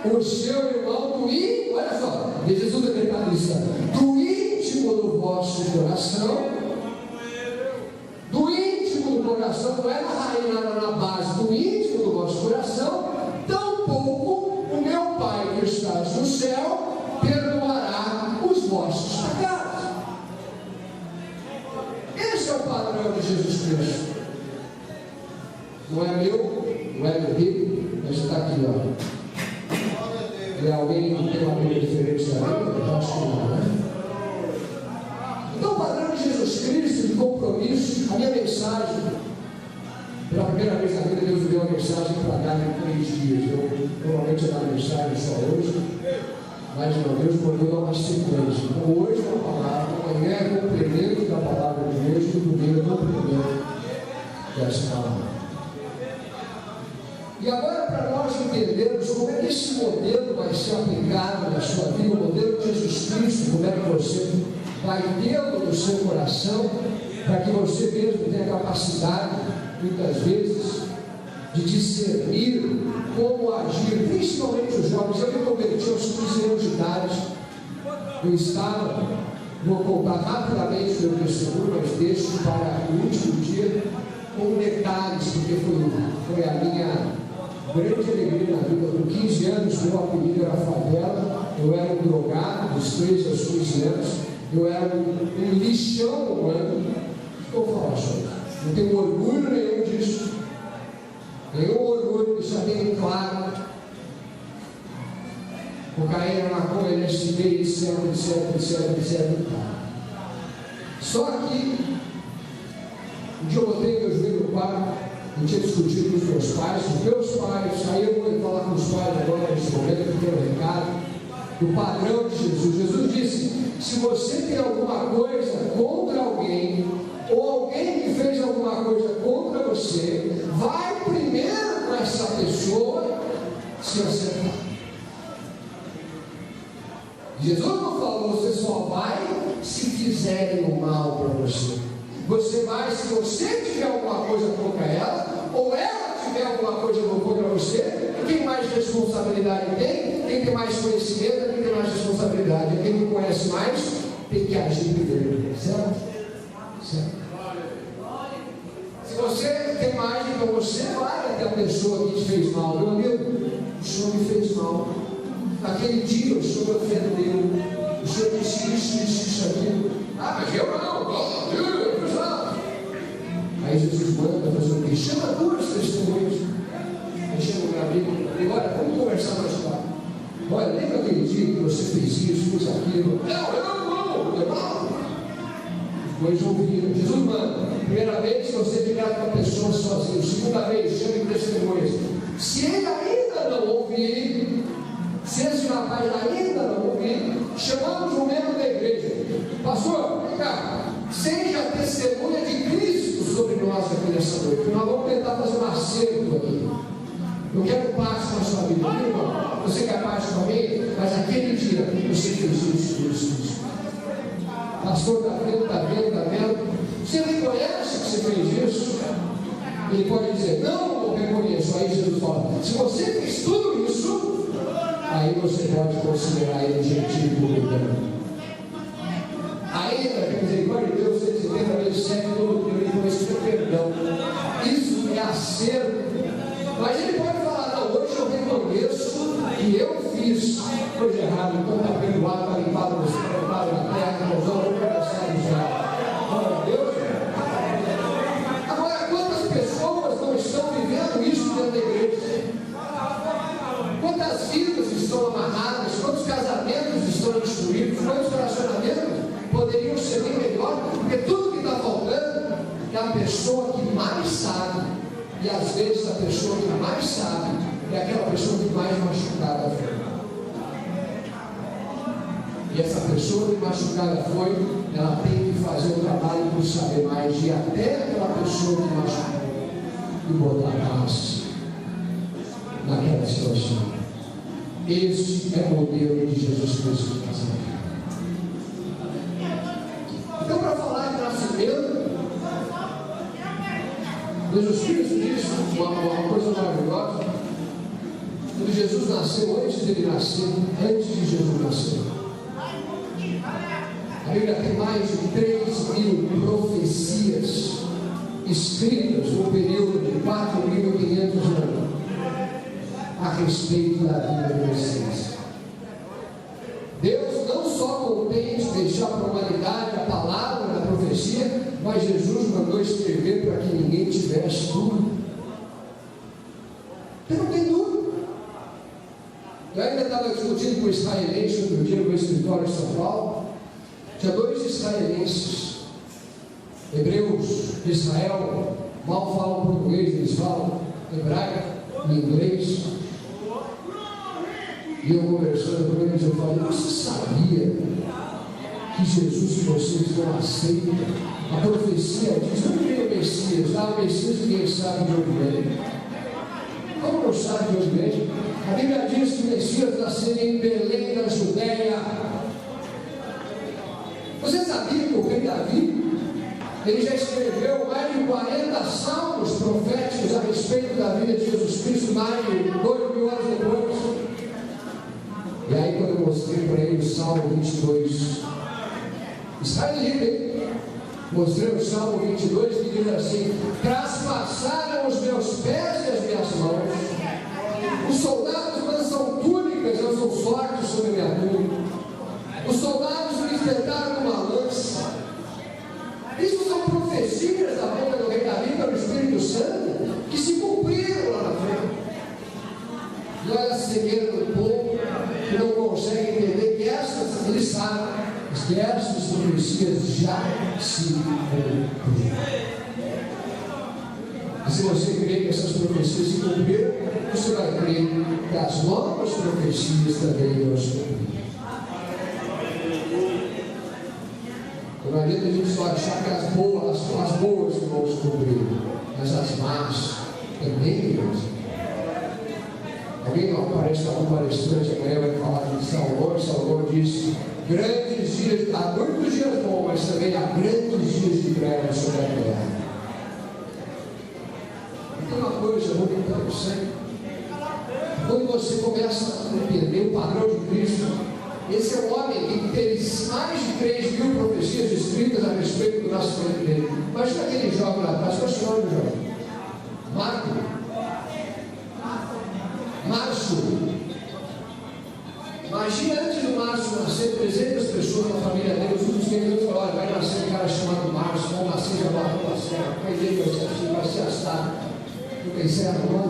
Speaker 3: o seu irmão do íntimo, olha só, diz Jesus é detalhista, do íntimo do vosso coração, do íntimo do coração, não é na raiz, na base, do íntimo do vosso coração, tampouco o meu Pai que estás no céu perdoará os vossos pecados. Esse é o padrão de Jesus Cristo. Não é meu, não é meu rico, mas está aqui, ó. E alguém que tem uma Bíblia diferente da minha? Eu acho que não, né? Então, o padrão de Jesus Cristo, de compromisso, a minha mensagem, pela primeira vez na vida, Deus me deu uma mensagem para dar em 3 dias. Eu normalmente dou uma mensagem só hoje, mas não, Deus mandou dar uma sequência. Então, hoje é uma palavra, amanhã é complemento da palavra de Deus, e no domingo é complemento dessa palavra. E agora, para nós entendermos como é que esse modelo vai ser aplicado na sua vida, o modelo de Jesus Cristo, como é que você vai tê-lo no seu coração, para que você mesmo tenha a capacidade, muitas vezes, de discernir como agir, principalmente os jovens. Eu me converti aos 15 anos de idade, eu estava, vou contar rapidamente o meu testemunho, mas deixo para o último dia, com detalhes, porque foi a minha grande alegria na vida. Com 15 anos, meu apelido era Favela, eu era um drogado dos 13 aos 15 anos, eu era um lixão humano. O que eu vou falar sobre isso? Não tenho orgulho nenhum disso, nenhum orgulho, isso já tem claro. Cocaína, maconha, LSD, etc. Só que um dia eu botei meu joelho no quarto, eu tinha discutido com os meus pais, aí eu vou falar com os pais agora nesse momento, porque tem um recado do padrão de Jesus. Jesus disse: se você tem alguma coisa contra alguém, ou alguém que fez alguma coisa contra você, vai primeiro com essa pessoa se acertar. Jesus não falou, você só vai se fizerem o mal para você. Você vai se você tiver alguma coisa contra ela, ou ela tiver alguma coisa contra você. Quem mais responsabilidade tem? Quem tem mais conhecimento, quem tem mais responsabilidade. Quem não conhece mais, tem que agir primeiro. Certo? Se você tem mais, então você vai até a pessoa que te fez mal. Meu amigo, o Senhor me fez mal. Naquele dia o Senhor me ofendeu. O Senhor disse isso, aquilo. Mas eu não. Aí Jesus manda fazer o quê? Chama duas testemunhas. Aí chama o meu amigo. Agora, vamos conversar mais tarde. Olha, lembra aquele dia que você fez isso, fez aquilo? Não, eu não. Os dois ouviram. Jesus manda. Primeira vez, você virar com a pessoa sozinho. Segunda vez, chame testemunhas. Se ele ainda não ouvir, se esse rapaz ainda não ouvir, chamamos um membro da igreja. Pastor, vem cá. Seja testemunha de Cristo sobre nós aqui nessa noite. Nós vamos tentar fazer um acerto aqui. Eu quero paz na sua vida, meu irmão. Você quer paz com mim? Mas aquele dia você fez isso. Pastor, está vendo? Você reconhece que você fez isso? Ele pode dizer, não reconheço. Aí Jesus fala, se você fez tudo isso, aí você pode considerar ele gentil e publicano. Ainda que a misericórdia de Deus seja 70 vezes 7 todo o tempo, depois isso é perdão. Isso é acerto. Mas ele pode falar, não, hoje eu reconheço que eu fiz coisa errada, então está perdoado, está limpado, você está limpado na terra, nós vamos começar a usar. Glória a Deus. Agora, quantas pessoas não estão vivendo isso dentro da igreja? Quantas vidas estão amarradas? Quantos casamentos estão destruídos? Quantos relacionamentos poderiam ser bem melhor? Porque tudo que está faltando é a pessoa que mais sabe. E às vezes a pessoa que mais sabe é aquela pessoa que mais machucada foi. E essa pessoa que machucada foi, ela tem que fazer o trabalho por saber mais. E até aquela pessoa que machucou e botar paz naquela situação. Esse é o modelo de Jesus Cristo no casamento. Então, para falar de nascimento, Jesus Cristo disse uma coisa maravilhosa. Quando Jesus nasceu, antes de Jesus nascer, a Bíblia tem mais de 3.000 profecias escritas no período de 4.500 anos a respeito da vida do Messias. Deus não só contente deixar para a humanidade a palavra da profecia, mas Jesus mandou escrever para que ninguém tivesse dúvida. Você não tem dúvida. Eu ainda estava discutindo com israelenses outro dia no meu escritório em São Paulo. Tinha 2 israelenses, hebreus de Israel, mal falam português, eles falam hebraico e inglês. E eu conversando com eles, eu falei, você sabia que Jesus que vocês não aceitam? A profecia diz, não vem o Messias, o Messias ninguém sabe de onde vem. Como não sabe de onde vem? A Bíblia diz que o Messias nasceria em Belém, na Judéia. Você sabia que o rei Davi, ele já escreveu mais de 40 salmos proféticos a respeito da vida de Jesus Cristo, mais de 2.000 anos depois? E aí, quando eu mostrei para ele o Salmo 22, está em livro, mostrei o Salmo 22 que diz assim: traspassaram os meus pés e as minhas mãos, os soldados lançam túnicas aos fortes sobre a minha tumba. Os soldados me enfrentaram com uma lança. Isso são profecias da boca do Rei Davi pelo Espírito Santo que se cumpriram lá na frente. E olha a cegueira do povo que não consegue entender que essas, eles sabem, que essas profecias já se cumpriram. E se você crê que essas profecias se cumpriram, você vai crer que as novas profecias também vão se cumprir. Não adianta a gente só achar que as boas que vão se cumprir, mas as más também vão se cumprir. Alguém não aparece como palestrante amanhã vai falar de Salomão disse: grandes dias, há muitos dias bons, mas também há grandes dias de trevas sobre a terra. E tem uma coisa muito interessante: quando você começa a entender o padrão de Cristo, esse é um homem que teve mais de 3.000 profecias escritas a respeito do nascimento dele. Imagina aquele jovem lá atrás, qual é o nome do jovem? Márcio. Imagina antes do Márcio nascer, 300 pessoas na família dele, os últimos tempos falaram: olha, vai nascer um cara chamado Márcio, vai nascer já bateu a serra, vai dele vai ser assado. Não tem serra não?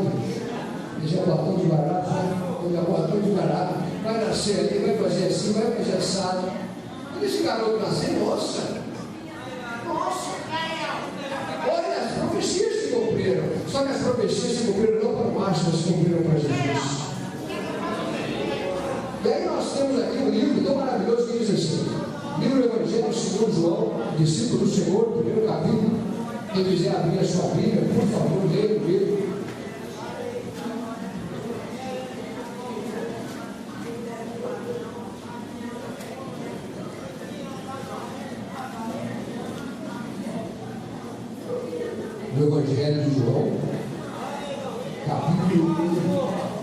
Speaker 3: Ele já bateu de barato, ele já bateu de barato, vai nascer ali, vai fazer assim, vai fazer assado. Quando esse garoto nascer, nossa! Olha, as profecias se cumpriram. Só que as profecias se cumpriram não para o Márcio, mas se cumpriram para Jesus. E aí nós temos aqui um livro tão maravilhoso que diz assim: livro do Evangelho segundo João, discípulo do Senhor, primeiro capítulo. Quem quiser abrir a sua Bíblia, por favor, leia o livro. Do Evangelho de João, capítulo 1.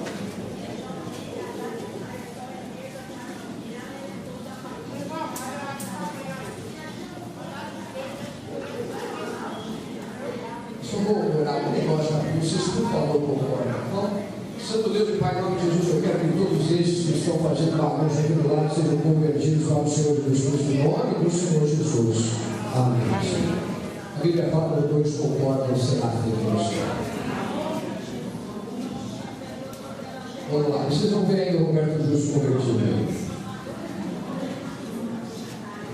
Speaker 3: Só vou orar um negócio aqui, vocês por favor concordam. Então, Santo Deus e Pai, em nome de Jesus, eu quero que todos estes que estão fazendo bagunça aqui do lado sejam convertidos ao Senhor Jesus, em nome do Senhor Jesus. Amém. A Bíblia fala que dois concordam será feito. Vamos lá, vocês vão ver aí o Roberto Justo convertido.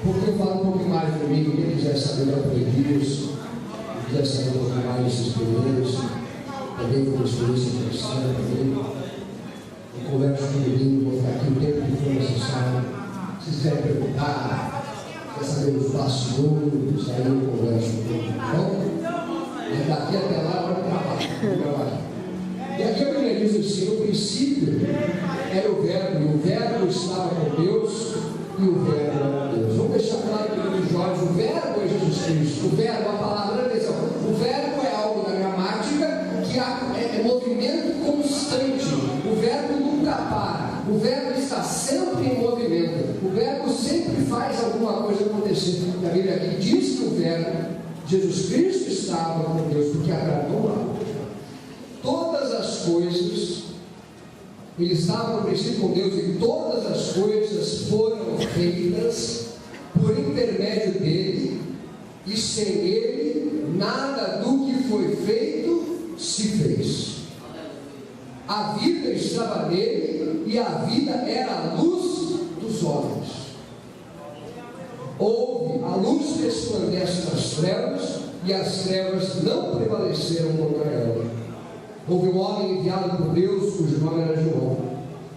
Speaker 3: Porque eu falo um pouquinho mais comigo, quem quiser saber da Preguiça, quiser saber um pouquinho mais dessa experiência, também foi uma experiência interessante também. Eu converso com o menino, vou ficar aqui o tempo que for necessário. Se quiserem perguntar, quer saber os bastidores, aí eu converso com ele. Bom, e daqui até lá, vamos trabalhar. E aqui a Bíblia diz assim: no princípio era o Verbo, e o Verbo estava com Deus, e o Verbo era Deus. Vamos deixar claro que no Jorge, o Verbo é Jesus Cristo. O Verbo, a palavra, atenção, o Verbo é algo da gramática que é movimento constante. O Verbo nunca para. O Verbo está sempre em movimento. O Verbo sempre faz alguma coisa acontecer. A Bíblia aqui diz que o Verbo, Jesus Cristo, estava com Deus, porque agradou lá. Todas as coisas, ele estava no princípio com Deus, e todas as coisas foram feitas por intermédio dele, e sem ele, nada do que foi feito se fez. A vida estava nele, e a vida era a luz dos homens. Houve a luz resplandece nas trevas, e as trevas não prevaleceram contra ela. Houve um homem enviado por Deus, cujo nome era João.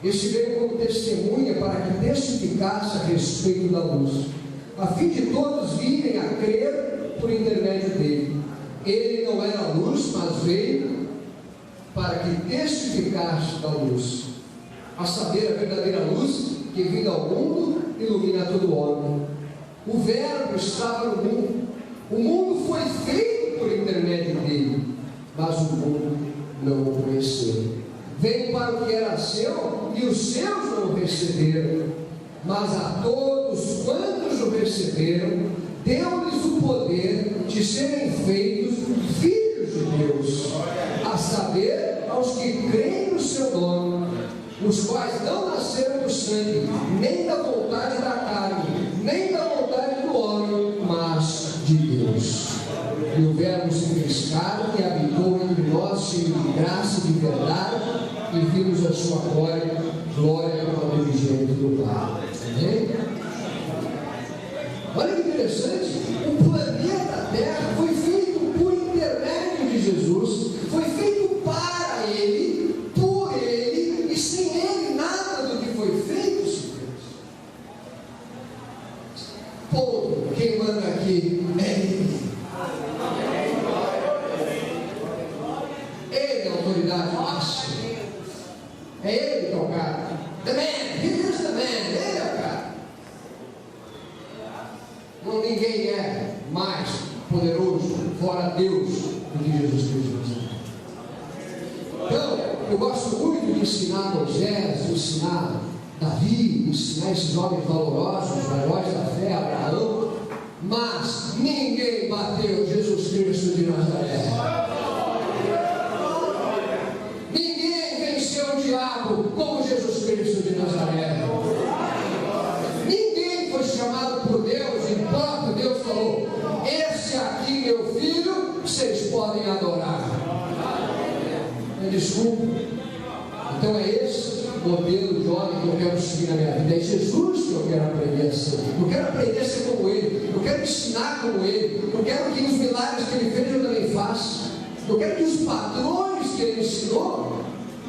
Speaker 3: Este veio como testemunha para que testificasse a respeito da luz, a fim de todos virem a crer por intermédio dele. Ele não era a luz, mas veio para que testificasse da luz, a saber, a verdadeira luz que vindo ao mundo ilumina todo homem. O Verbo estava no mundo. O mundo foi feito por intermédio dele, mas o mundo não o conheceu. Veio para o que era seu, e os seus não o receberam. Mas a todos quantos o receberam, deu-lhes o poder de serem feitos filhos de Deus, a saber, aos que creem no seu nome, os quais não nasceram do sangue, nem da vontade da carne, nem da vontade do homem, mas de Deus. E o Verbo se fez carne e habitou entre nós, cheio de graça e de verdade, e vimos a sua glória como a do unigênito do Pai. Amém? Olha que interessante, o planeta Terra foi feito por intermédio de Jesus, foi feito para Ele, por Ele, e sem Ele nada do que foi feito se fez. Ponto. Quem manda aqui é Ele. Ele é a autoridade máxima. É Ele que é o cara. The man, here's the man. Ele é o cara. Não, ninguém é mais poderoso fora Deus do que Jesus Cristo. Então, eu gosto muito de ensinar Moisés, de ensinar Davi, de ensinar esses homens valorosos, os heróis da fé, Abraão, mas ninguém bateu Jesus Cristo de Nazaré. Ninguém venceu o diabo como Jesus Cristo de Nazaré. Ninguém foi chamado por Deus, e o próprio Deus falou: esse aqui, meu filho, vocês podem adorar. Desculpa. Então é esse modelo de homem que eu quero seguir na minha vida. É Jesus que eu quero aprender a ser. Eu quero aprender a ser como Ele. Eu quero ensinar como Ele. Eu quero que os milagres que Ele fez eu também faça. Eu quero que os padrões que Ele ensinou,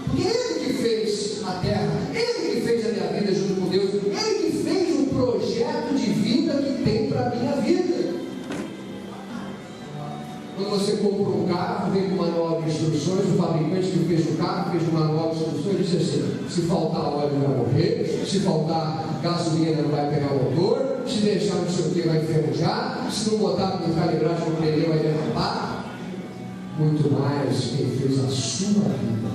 Speaker 3: porque Ele que fez a terra, Ele que fez a minha vida junto com Deus, Ele que fez o projeto de vida que tem para a minha vida. Quando você compra um carro, vem com um manual de instruções, o fabricante que fez o carro fez um manual de instruções, diz assim: se faltar óleo vai morrer, se faltar gasolina não vai pegar o motor, se deixar não sei o que vai enferrujar, se não botar no calibragem no pneu vai derrapar. Muito mais quem fez a sua vida.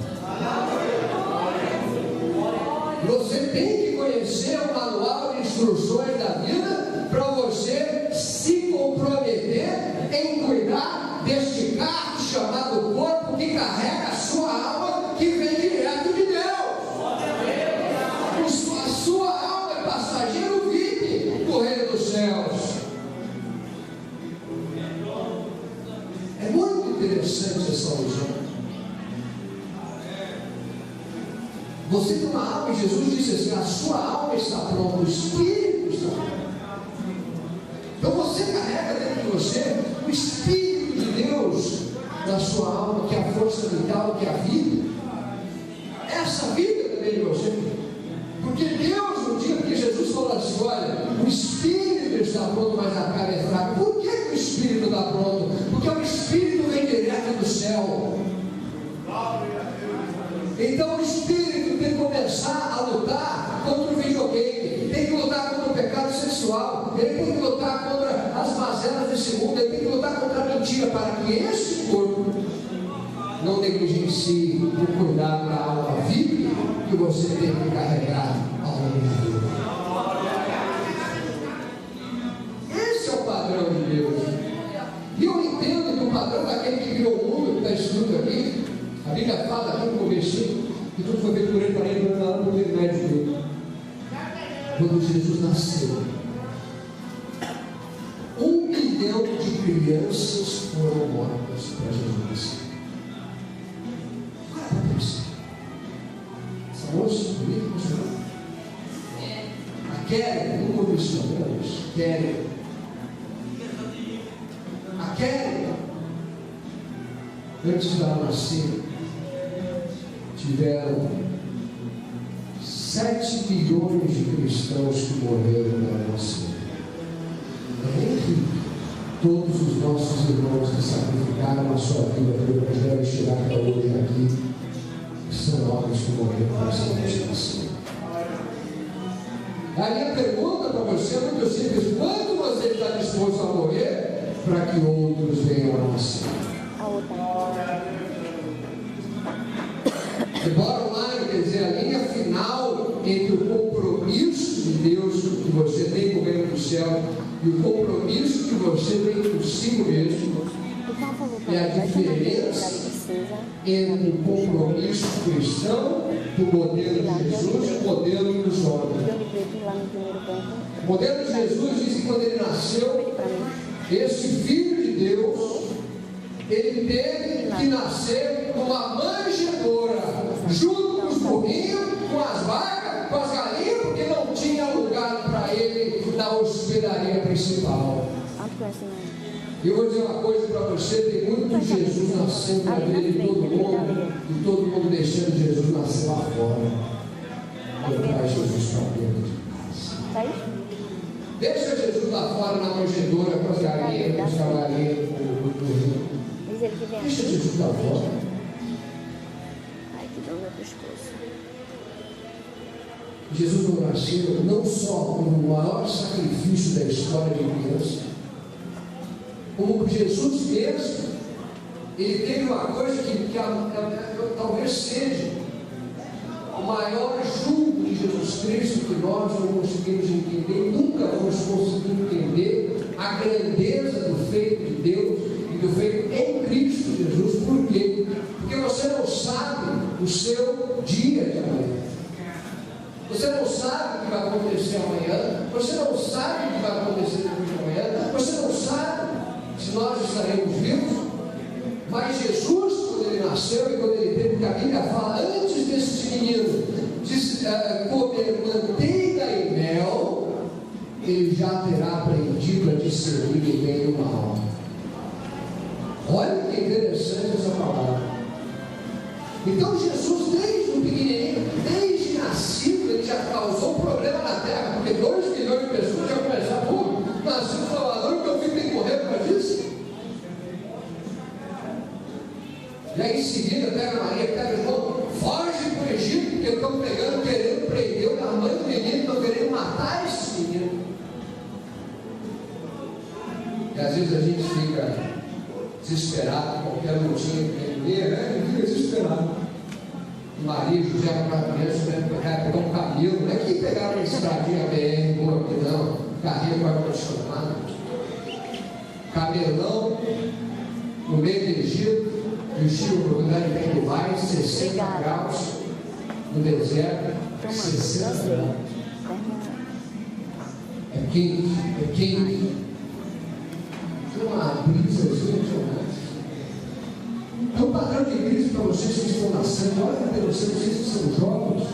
Speaker 3: Você tem que conhecer o manual de instruções da vida para você se comprometer em cuidar deste carro chamado corpo que carrega a sua alma, que vem direto de Deus. A sua alma é passageiro VIP do reino dos céus. É muito interessante essa visão. Você tem uma alma e Jesus disse assim: a sua alma está pronta, o Espírito está pronto. Então você carrega dentro de você o Espírito de Deus na sua alma, que é a força vital, que é a vida. Essa vida também de você. Porque Deus, um dia, porque Jesus falou assim: olha, o Espírito está pronto, mas a carne é fraca. Por que o Espírito está pronto? Porque o Espírito vem direto do céu. Então o Espírito tem que começar a lutar contra o videogame, tem que lutar contra o pecado sexual, ele tem que lutar contra as mazelas desse mundo, ele tem que lutar contra a mentira, para que esse corpo não negligencie o cuidado da alma VIP que você tem que carregar ao longo da vida. Esse é o padrão de Deus. E eu entendo que o padrão daquele que criou o mundo, que está escrito aqui, a Bíblia fala aqui no começo que tudo foi feito por ele, para ele, para o intermédio dele. Quando Jesus nasceu, 1 milhão de crianças foram mortas para Jesus nascer. Olha para isso. Essa moça bonita, emocionante. A Kelly, não vou mencionar isso. Kelly. A Kelly, antes dela nascer, tiveram 7 milhões de cristãos que morreram na nossa. Entre todos os nossos irmãos que sacrificaram a sua vida pelo Evangelho e chegaram até hoje aqui, são homens que morreram para essa nação. A minha pergunta para você é muito simples: quanto você está disposto a morrer para que outros venham a nascer? The bottom line, quer dizer, a linha final entre o compromisso de Deus que você tem com o reino do céu e o compromisso que você tem consigo mesmo E a diferença entre o compromisso cristão do modelo de Jesus e o modelo dos homens. O modelo de Jesus diz que quando ele nasceu, esse Filho de Deus, ele teve que nascer numa manjedoura, junto com os burrinhos, com as vacas, com as galinhas, porque não tinha lugar para ele na hospedaria principal. E eu vou dizer uma coisa para você: tem muito Jesus nascendo na vida de todo mundo, e todo mundo deixando Jesus nascer lá fora. Levar Jesus para dentro de casa. Deixa Jesus lá fora na manjedoura com as galinhas, com os cavalinhos, com o burrinho. Deixa Jesus lá fora.
Speaker 4: Ai, que dor no pescoço.
Speaker 3: Jesus não nasceu não só como o maior sacrifício da história de Deus, como Jesus mesmo, ele teve uma coisa que talvez seja o maior julgo de Jesus Cristo que nós não conseguimos entender, nunca vamos conseguir entender a grandeza do feito de Deus e do feito em Cristo Jesus. Por quê? Porque você não sabe o seu dia de amanhã. Você não sabe o que vai acontecer amanhã. Você não sabe o que vai acontecer depois de amanhã. Você não sabe se nós estaremos vivos. Mas Jesus, quando ele nasceu e quando ele teve, que a Bíblia fala, antes desse menino comer manteiga e mel, ele já terá aprendido a discernir o bem e o mal. Olha que interessante essa palavra. Então Jesus, desde o pequenininho, desde nascido, ele já causou um problema na terra, porque 2 milhões de pessoas já começaram, nasceu o Salvador, que eu fico tem que correr por causa disso. E aí em seguida pega Maria, pega o irmão, foge para o Egito, porque estão pegando, querendo prender a mãe do menino, estão querendo matar esse menino. E às vezes a gente fica desesperado com qualquer lutinha que tem mulher, né? A gente fica desesperado. E Maria e José com a criança, pegar um camelo, não é que pegaram uma estradinha BR boa aqui não, carrinho com ar-condicionado, camelão no meio do Egito, vestido para o lugar de vem do mais, 60 graus, no deserto, 60 graus. É quente. Tem uma brisa impressionante. É um padrão de Cristo para vocês que estão nascendo. Olha para vocês que são jovens.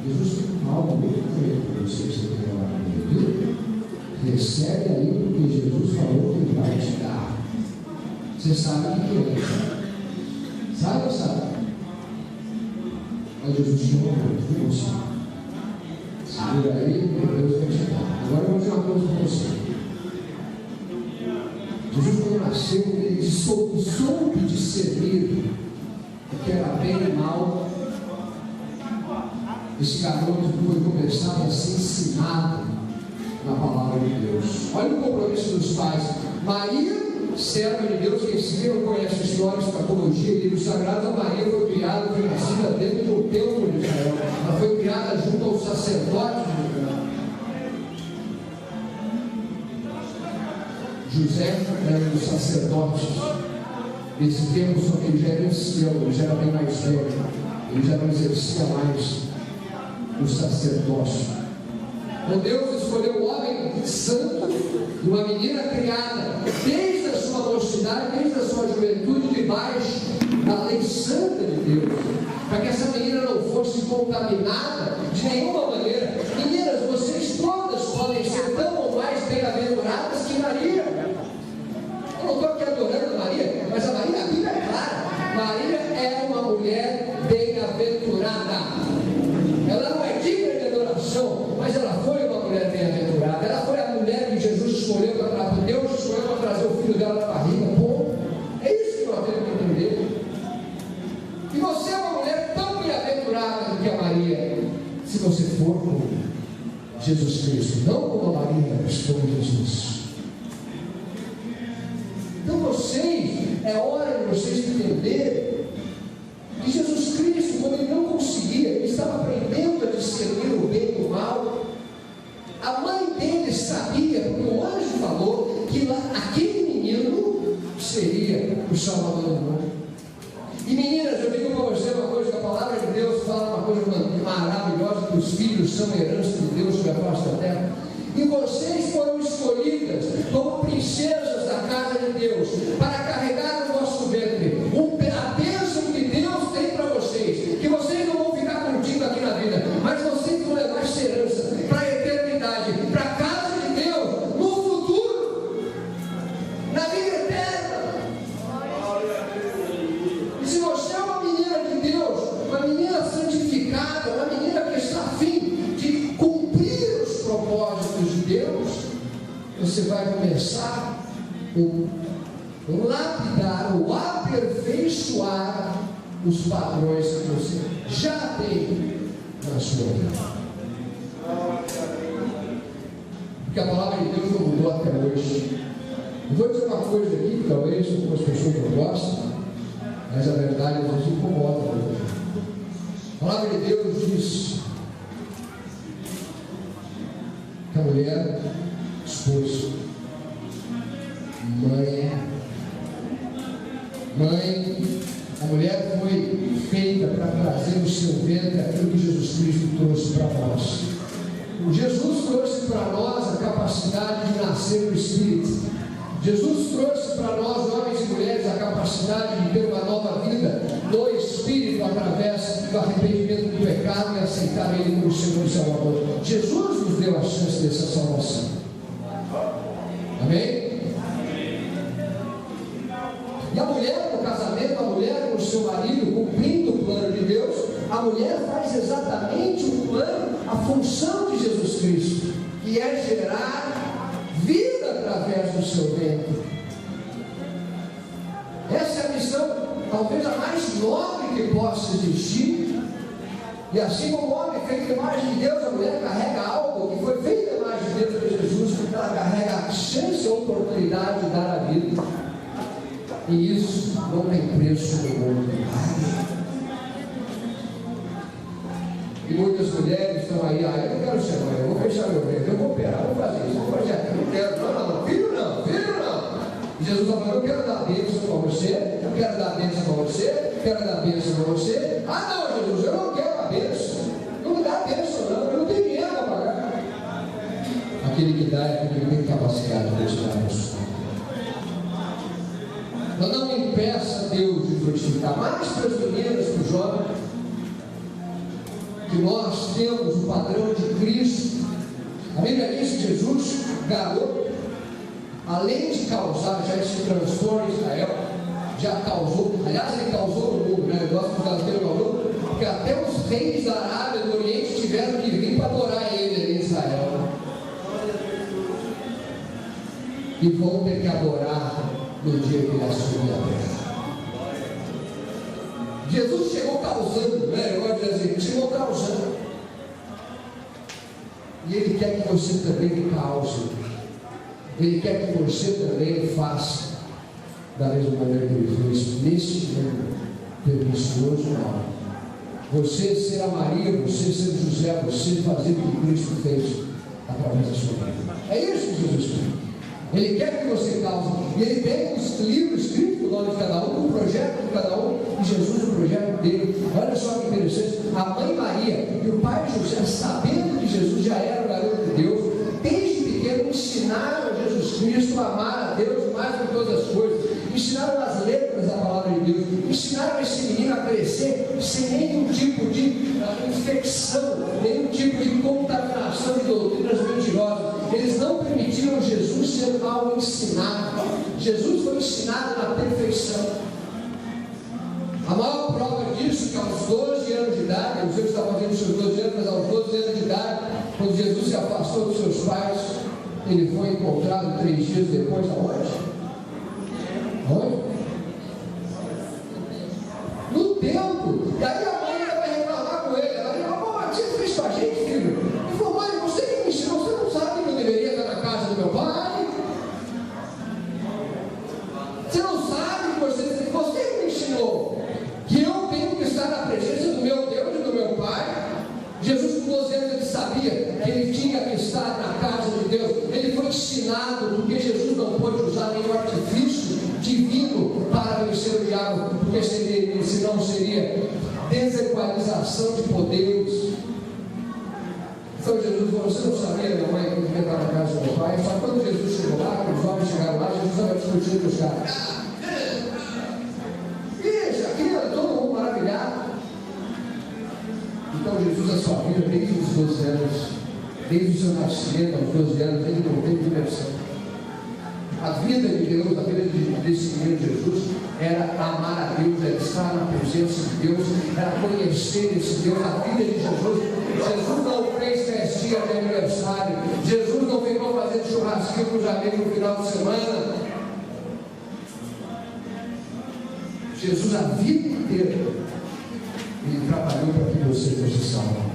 Speaker 3: Jesus tem algo muito feio para vocês que estão lá no meio. Recebe aí o que Jesus falou que ele vai te dar. Você sabe o que é. Sabe ou sabe? Mas Jesus te chamou muito, viu você? Segura aí, Deus vai te dar. Agora eu vou dizer uma coisa para você. Jesus, quando nasceu, ele soube discernir o que era bem e mal. Esse garoto foi começar a ser ensinado na palavra de Deus. Olha o compromisso dos pais. Maria, serva de Deus, quem se não conhece histórias, escatologia e livros sagrados, a Maria foi criada, foi nascida dentro do templo de Israel. Ela foi criada junto aos sacerdotes de Israel. José era um dos sacerdotes desse tempo, só que ele já era ancião, ele já era bem mais velho, ele já não exercia mais o sacerdócio. Então Deus escolheu um homem santo e uma menina criada desde a sua mocidade, desde a sua juventude, debaixo da lei santa de Deus, para que essa menina não fosse contaminada de nenhuma maneira. Meninas, vocês todas podem ser tão ou mais bem-aventuradas que Maria. Eu não estou aqui adorando Maria, mas a Maria, a Bíblia é clara. Maria é uma mulher bem-aventurada. Ela não é digna de adoração, mas ela foi uma mulher bem-aventurada. Ela foi a mulher que Jesus escolheu para Deus escolheu para trazer o filho dela na barriga. Bom, é isso que nós temos que entender. E você é uma mulher tão bem-aventurada do que a Maria, se você for como Jesus Cristo, não como a Maria, mas como Jesus. Então é hora de vocês entenderem que Jesus Cristo, quando ele não conseguia, ele estava aprendendo a discernir o bem e o mal. A mãe dele sabia, porque o anjo falou que aquele menino seria Salvador do mundo. E meninas, eu digo para você uma coisa, que a palavra de Deus fala uma coisa maravilhosa, que os filhos são herança de Deus sobre a face da terra. E vocês foram escolhidas como princesas da casa de Deus, para carregar no vosso ventre a bênção que Deus tem para vocês, que vocês não vão ficar curtindo aqui na vida, mas vocês vão levar essa herança para a eternidade, para a casa de Deus, no futuro, na vida eterna. E se você é uma menina de Deus, uma menina santificada, uma menina que está a fim de cumprir os propósitos de Deus, você vai começar a lapidar ou aperfeiçoar os padrões que você já tem na sua vida. Porque a palavra de Deus não mudou até hoje. Eu vou dizer uma coisa aqui, que talvez algumas pessoas não gostem, mas a verdade nos incomoda. A palavra de Deus diz que a mulher, esposa, mãe, a mulher foi feita para trazer no seu ventre aquilo que Jesus Cristo trouxe para nós. Jesus trouxe para nós a capacidade de nascer no Espírito. Jesus trouxe para nós, homens e mulheres, a capacidade de ter uma nova vida no Espírito, através do arrependimento do pecado e aceitar Ele como Senhor e Salvador. Jesus nos deu a chance dessa salvação. Amém? E a mulher no casamento, a mulher com o seu marido, cumprindo o plano de Deus, a mulher faz exatamente o plano, a função de Jesus Cristo, que é gerar vida através do seu ventre. Essa é a missão, talvez a mais nobre que possa existir. E assim como o homem feito imagem de Deus, a mulher carrega algo que foi feito a imagem de Deus por Jesus, ela carrega a chance e a oportunidade de dar a vida. E isso não tem preço no mundo. E muitas mulheres estão aí, eu não quero ser mãe, eu vou fechar meu ventre, eu vou operar, vou fazer isso, vou fazer aquilo, não quero, não, filho não. E Jesus está falando, eu quero dar bênção para você, eu quero dar bênção para você, eu quero dar bênção para você. Ah não, Jesus, eu não quero a bênção, não me dá a bênção não, eu não tenho dinheiro para pagar. Aquele que dá é aquele que tem capacidade de estar isso. Não impeça Deus de frutificar, mais para as meninas, para os jovens, que nós temos o padrão de Cristo. A Bíblia diz que Jesus, garoto, além de causar já esse transtorno em Israel, já causou, aliás ele causou no mundo, né? O negócio que o garoteiro causou, porque até os reis da Arábia do Oriente tiveram que vir para adorar ele ali em Israel. E vão ter que adorar no dia que ele assumiu a terra. Jesus chegou causando, né? Eu gosto de dizer assim, chegou causando. E Ele quer que você também cause. Ele quer que você também faça da mesma maneira que Ele fez neste mundo pernicioso mal. Você ser a Maria, você ser José, você fazer o que Cristo fez através da sua vida. É isso que Jesus fez. Ele quer que você cause. E Ele pega os livros escritos com o nome de cada um, com o projeto de cada um, e Jesus o projeto dele. Olha só que interessante. A mãe Maria e o pai José, sabendo que Jesus já era o garoto de Deus, desde pequeno ensinaram Jesus Cristo a amar a Deus mais do que todas as coisas. Ensinaram as letras da palavra de Deus. Ensinaram esse menino a crescer sem nenhum tipo de infecção, nenhum tipo de contaminação de doutrinas mentirosas. Eles não permitiram Jesus ser mal ensinado. Jesus foi ensinado na perfeição. A maior prova disso é que aos 12 anos de idade, não sei se está fazendo os seus 12 anos, mas aos 12 anos de idade, quando Jesus se afastou dos seus pais, ele foi encontrado 3 dias depois, aonde? No templo. E aí a mãe vai reclamar com ele. Ela diz, mas você fez com a gente, filho? Ele falou, mãe, você que me ensinou, você não sabe que eu deveria estar na casa do meu pai? Você não sabe que você que me ensinou que eu tenho que estar na presença do meu Deus e do meu Pai? Jesus com 12 anos ele sabia que ele tinha que estar na casa de Deus. Ele foi ensinado, porque Jesus não pôde usar nenhum artifício de divino para vencer o diabo, porque senão seria desequalização de poderes. Então Jesus falou: você não sabia, minha mãe, que devia estar na casa do meu pai? Só que quando Jesus chegou lá, quando os homens chegaram lá, Jesus estava discutindo com os caras. Isso, aquilo, todo mundo maravilhado. Então Jesus, a sua vida, desde os 12 anos, desde o seu nascimento, aos 12 anos, ele não teve diversão. A vida de Deus, a vida desse menino Jesus, era amar a Deus, era estar na presença de Deus, era conhecer esse Deus. A vida de Jesus, Jesus não fez festinha de aniversário, Jesus não ficou fazendo churrasquinho com os amigos no final de semana. Jesus, a vida inteira, ele trabalhou para que você fosse salvo.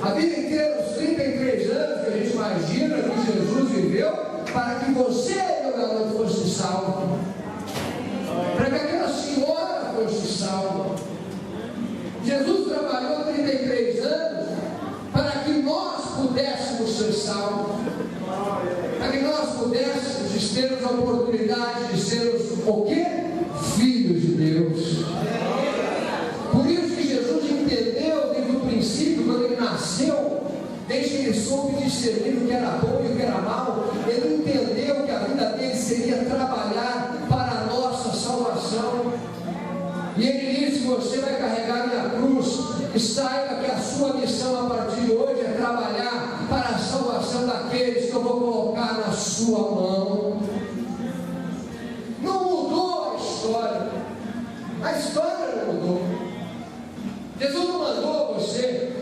Speaker 3: A vida inteira, os 33 anos que a gente imagina que Jesus viveu, para que você, meu garoto, fosse salvo, para que aquela senhora fosse salva. Jesus trabalhou 33 anos para que nós pudéssemos ser salvos, para que nós pudéssemos ter a oportunidade de sermos o quê? Filhos de Deus. Por isso que Jesus entendeu desde o princípio, quando ele nasceu, desde que ele soube discernir o que era bom e o que era mal, ele entendeu que a vida dele seria trabalhar para a nossa salvação. E ele disse: você vai carregar minha cruz, e saiba que a sua missão a partir de hoje é trabalhar para a salvação daqueles que eu vou colocar na sua mão. Não mudou a história. A história não mudou. Jesus não mandou você: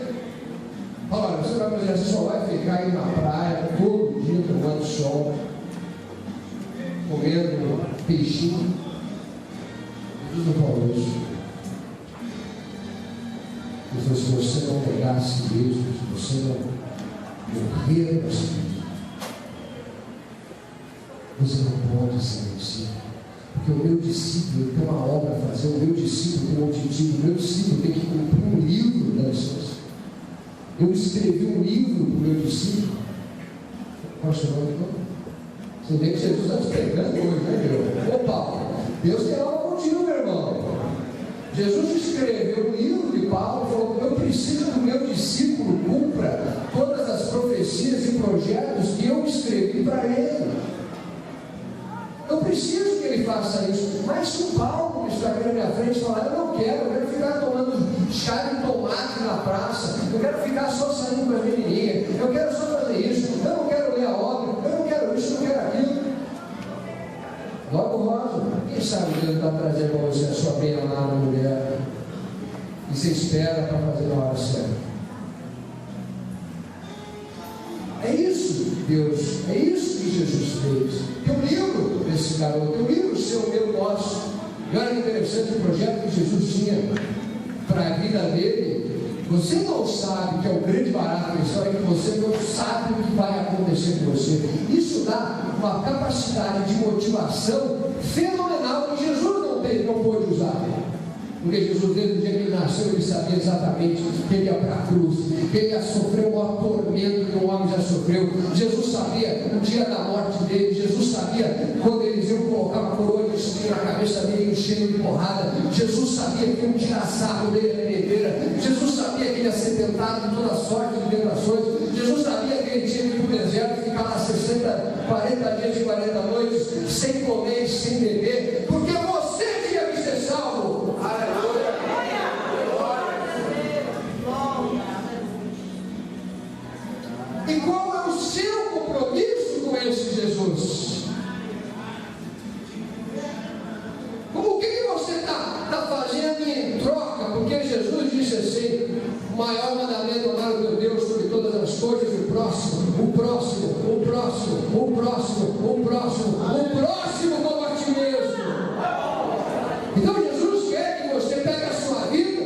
Speaker 3: olha, você vai fazer assim, só vai ficar aí na praia todo dia tomando sol, comendo peixinho. Jesus não falou isso. Ele falou: se você não pegasse Deus, se você não morrer para si, você não pode sair de si. Porque o meu discípulo tem uma obra a fazer, o meu discípulo tem um objetivo, o meu discípulo tem que cumprir um livro da licença. Eu escrevi um livro para o meu discípulo. Qual é o seu nome, então? Você vê que Jesus está te pregando hoje, né, Deus? Ô Paulo, Deus tem algo contigo, meu irmão. Jesus escreveu um livro de Paulo e falou: eu preciso que o meu discípulo cumpra todas as profecias e projetos que eu escrevi para ele. Eu preciso que ele faça isso. Mas se o Paulo está aqui na minha frente e falar: eu não quero, eu quero ficar tomando chá de tomate na praça, eu quero ficar só saindo com a menininha, eu quero só fazer isso, eu não quero ler a obra, eu não quero isso, eu não quero aquilo. Logo, Rosa, quem sabe Deus está trazendo para você a sua bem-amada mulher, e você espera para fazer na hora certa. É isso, Deus, é isso que Jesus fez. Tem um livro desse garoto, tem um livro seu, meu, nosso. E olha que interessante o projeto que Jesus tinha para a vida dele. Você não sabe, que é o grande barato da história, que você não sabe o que vai acontecer com você. Isso dá uma capacidade de motivação fenomenal que Jesus não pôde usar. Porque Jesus, desde o dia que ele nasceu, ele sabia exatamente que ele ia para a cruz, que ele ia sofrer o maior tormento que o homem já sofreu. Jesus sabia o dia da morte dele. Jesus sabia quando eles iam colocar uma coroa de espinho na cabeça dele, enchendo de porrada. Jesus sabia que um tiraçado dele era herdeira. Jesus sabia que ele ia ser tentado de toda sorte de tentações. Jesus sabia que ele tinha que ir para o deserto, ficar lá 40 dias e 40 noites, sem comer e sem beber, porque você tinha que ser salvo. Aleluia. E qual é o seu compromisso com esse Jesus? O que você está fazendo em troca? Porque Jesus disse assim: o maior mandamento é amar o teu Deus sobre todas as coisas, e o próximo como a ti mesmo. Então Jesus quer que você pegue a sua vida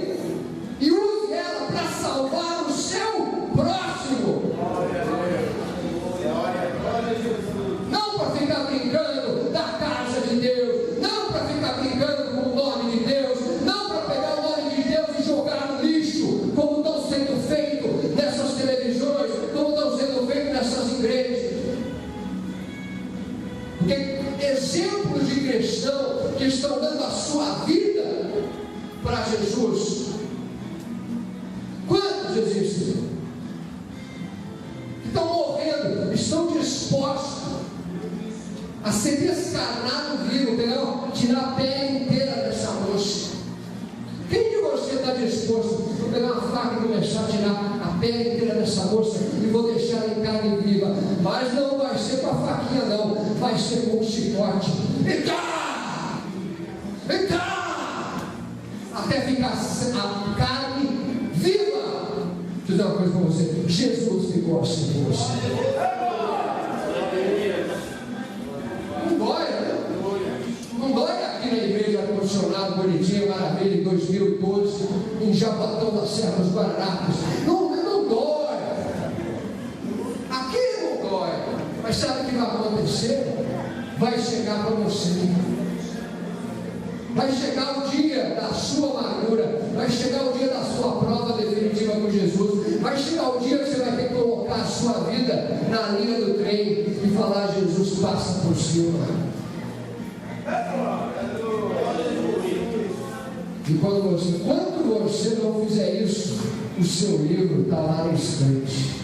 Speaker 3: e use ela para salvar o seu próximo. Não para ficar brincando da casa de Deus, não para ficar brincando com o nome de Deus, não para pegar o nome de Deus e jogar no lixo, como estão sendo feito nessas televisões, como estão sendo feito nessas igrejas. Porque exemplos de cristão que estão dando a sua vida para Jesus? Quantos existem? Que estão morrendo, estão dispostos a ser descarnado vivo, tirar a pele inteira dessa moça. Quem de você está disposto a pegar uma faca e começar a tirar a pele inteira dessa moça e vou deixar ela em carne viva? Mas não vai ser com a faquinha, não, vai ser com um chicote. Vem cá! Vem cá! Até ficar a carne viva. Deixa eu dizer uma coisa para você: Jesus ficou assim com você. Não dói, né? Não dói aqui na igreja, ar-condicionado, bonitinho, maravilha, em 2012, em Jabatão da Serra dos Guararapes. Não dói. Aqui não dói. Mas sabe o que vai acontecer? Vai chegar para você. Vai chegar o dia da sua amargura. Vai chegar o dia da sua prova definitiva com Jesus. Vai chegar o dia que você vai ter que colocar a sua vida na linha do trem e falar: Jesus, passa por cima. E quando você não fizer isso, o seu livro está lá na estante.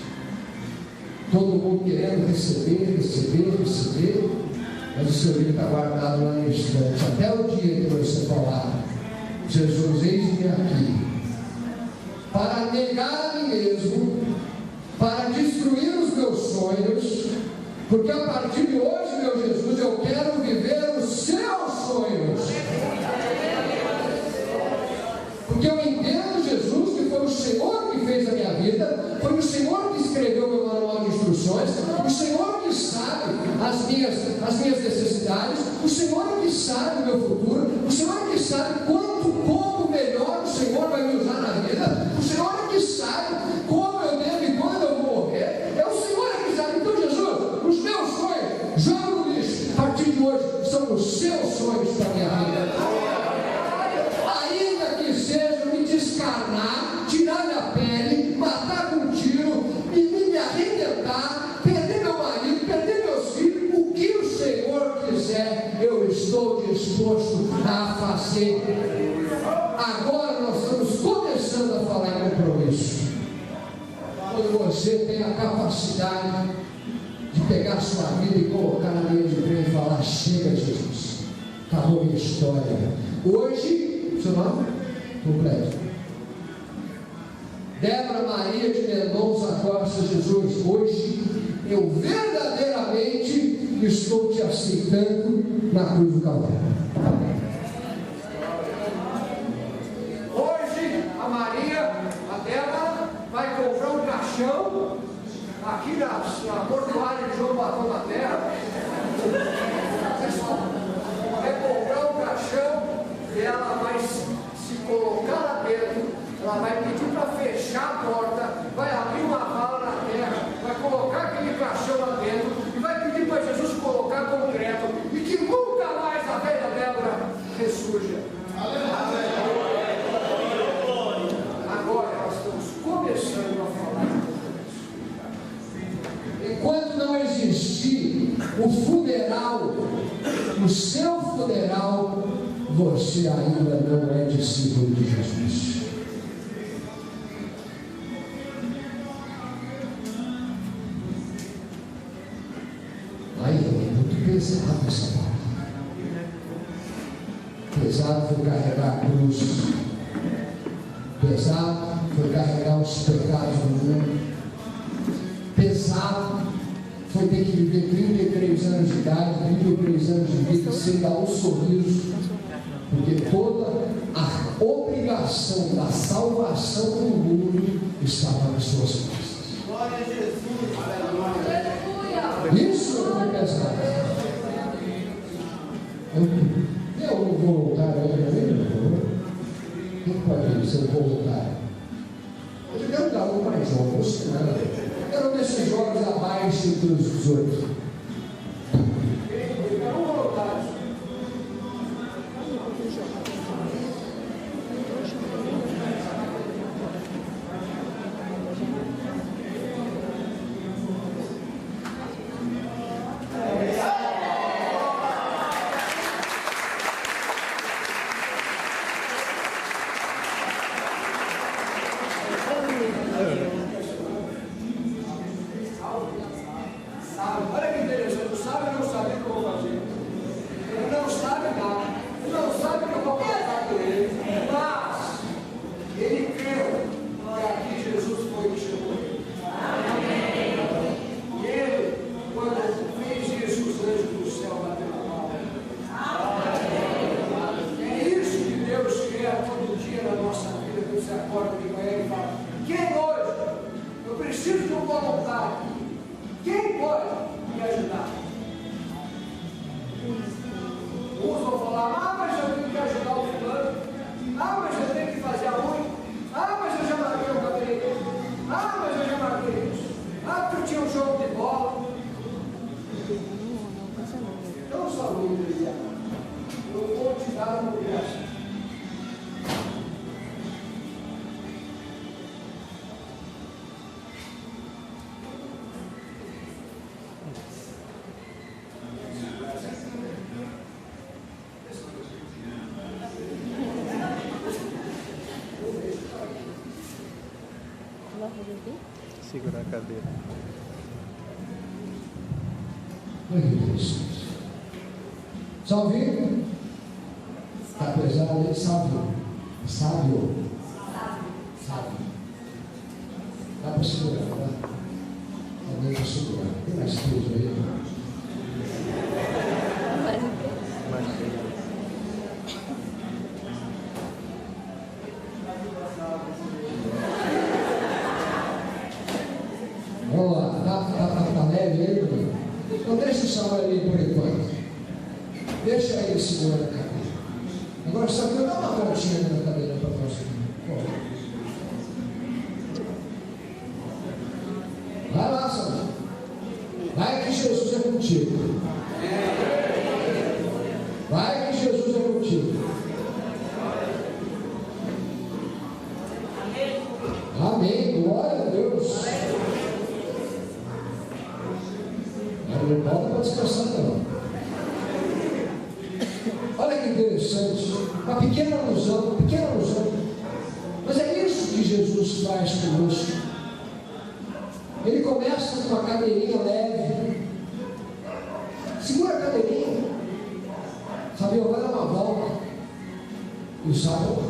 Speaker 3: Todo mundo querendo receber, mas o seu livro está guardado lá na estante. Até o dia que você falar: Jesus, eis-me aqui, para negar a mim mesmo, para destruir os meus sonhos, porque a partir de hoje, meu Jesus, eu quero viver os seus sonhos. Porque eu entendo, Jesus, que foi o Senhor que fez a minha vida, foi o Senhor que escreveu meu manual de instruções, o Senhor que sabe as minhas necessidades, o Senhor que sabe o meu futuro, o Senhor que sabe como melhor o Senhor vai me usar na vida, o Senhor que sabe como eu devo e quando eu vou morrer, é o Senhor que sabe. Então, Jesus, os meus sonhos, joga no lixo. A partir de hoje, são os seus sonhos para a minha vida. Descarnar, tirar minha pele, matar com um tiro, me arrebentar, perder meu marido, perder meus filhos, o que o Senhor quiser, eu estou disposto a fazer. Agora nós estamos começando a falar em compromisso. Quando você tem a capacidade de pegar a sua vida e colocar na linha de trem e falar: chega, Jesus, acabou minha história. Hoje, seu nome? Completo. Débora Maria de Mendonça Costa. Jesus, hoje eu verdadeiramente estou te aceitando na cruz do Calvário. Hoje a Maria, a Débora, vai comprar um caixão aqui na portuária de João Batão da Terra. Vai comprar um caixão e ela vai se colocar lá dentro. Ela vai pedir para fechar a porta, vai abrir uma vala na terra, vai colocar aquele caixão lá dentro e vai pedir para Jesus colocar concreto e que nunca mais a velha Débora ressurja. Agora nós estamos começando a falar. Enquanto não existir o funeral, o seu funeral, você ainda não é discípulo de Jesus. Pesado essa palavra. Pesado foi carregar a cruz. Pesado foi carregar os pecados do mundo. Pesado foi ter que viver 33 anos de idade, 33 anos de vida sem dar um sorriso, porque toda a obrigação da salvação do mundo estava nas suas costas. Glória a Jesus. Isso foi pesado. Eu não vou voltar outra vez, por favor. Quem pode ser voluntário? Eu quero dar um mais jovem, você não. Eu quero desses jovens abaixo dos 18. Eu quero um voluntário.
Speaker 5: me ajudar. Uns vão falar, mas eu tenho que ajudar o fulano. Mas eu tenho que fazer a unha. Mas eu já marquei o cabeleireiro. Mas eu já marquei isso. Porque eu tinha um jogo de bola. Não só luz, eu vou te dar uma obrigação.
Speaker 1: Segurar a cadeira.
Speaker 3: Está ouvindo? Está pesado aí? Sábio. Sábio. Dá para segurar, tá? Alguém para segurar. Tem mais peso aí? Vamos lá, tá leve aí, Bruno? Então deixa o Samuel ali por enquanto. Deixa ele segurando a cadeira. Agora, Samuel, dá uma voltinha na cadeira para nós. Vai lá, Samuel. Vai que Jesus é contigo. Vai que Jesus é contigo. Amém. Glória a Deus. Não volta para descansar, não. Olha que interessante. Uma pequena alusão. Mas é isso que Jesus faz conosco. Ele começa com uma cadeirinha leve. Segura a cadeirinha. Sabe, vai dar uma volta. E o sábado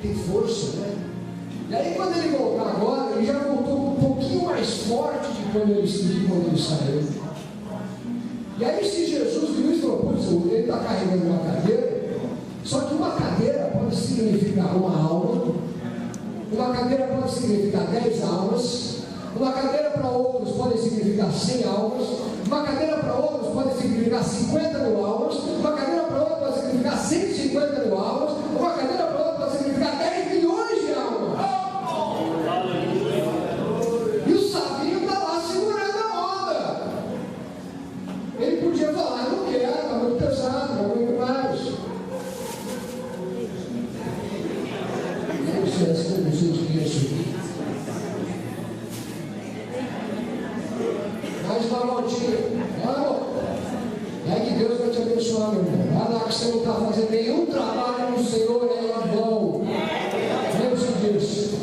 Speaker 3: tem força, né? E aí quando ele voltar agora, ele já voltou um pouquinho mais forte de quando ele saiu. E aí se Jesus viu isso, falou, putz, ele está carregando uma cadeira, só que uma cadeira pode significar uma alma, uma cadeira pode significar 10 almas, uma cadeira para outros pode significar 100 almas, uma cadeira para outros pode significar 50 mil almas, uma cadeira para outros pode significar 150 mil almas, uma cadeira para outros pode significar 10 milhões de almas. E o sabinho está lá segurando a onda. Ele podia falar, não quero, está muito pesado, não aguento mais. Não sei de quem é isso aqui. Mais uma voltinha. Vamos. É que Deus vai te abençoar, meu irmão. Vai lá que você não está fazendo nenhum trabalho no Senhor, é em vão. Lembre-se disso.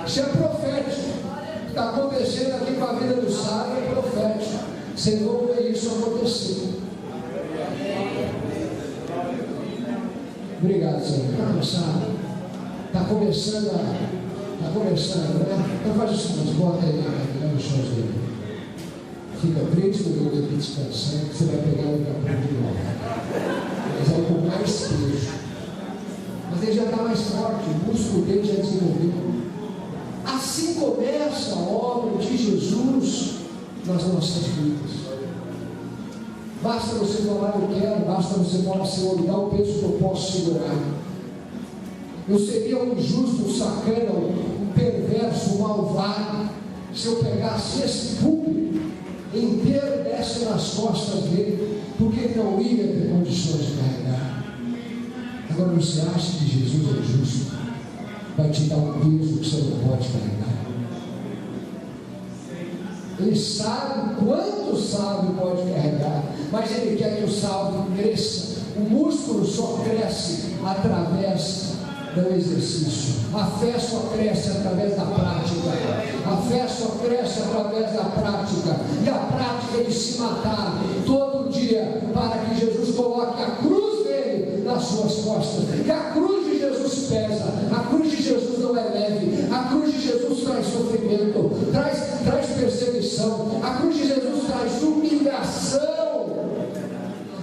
Speaker 3: Isso é profético. O que está acontecendo aqui com a vida do sábio é profético. Vocês vão ver isso acontecer. Obrigado, Senhor. Está começando, né? Então faz o seguinte, bota aí no chãozinho. Fica 3 minutos aqui descansando, que você vai pegar o capô de novo. Mas é com mais peso. Mas ele já está mais forte, o músculo dele já desenvolveu. Assim começa a obra de Jesus nas nossas vidas. Basta você falar, eu quero, basta você falar, Senhor, me dá o peso que eu posso segurar. Eu seria um injusto, um sacana, um perverso, um malvado, se eu pegasse esse público inteiro e desse nas costas dele, porque não ia ter condições de carregar. Agora você acha que Jesus é justo? Vai te dar um peso que você não pode carregar. Ele sabe quanto o sábio pode carregar, mas ele quer que o sábio cresça. O músculo só cresce através do exercício. A fé só cresce através da prática. A fé só cresce através da prática. E a prática de se matar todo dia para que Jesus coloque a cruz dele nas suas costas. E a cruz de Jesus pesa. A cruz de Jesus não é leve. A cruz de Jesus traz sofrimento, traz perseguição. A cruz de Jesus traz humilhação.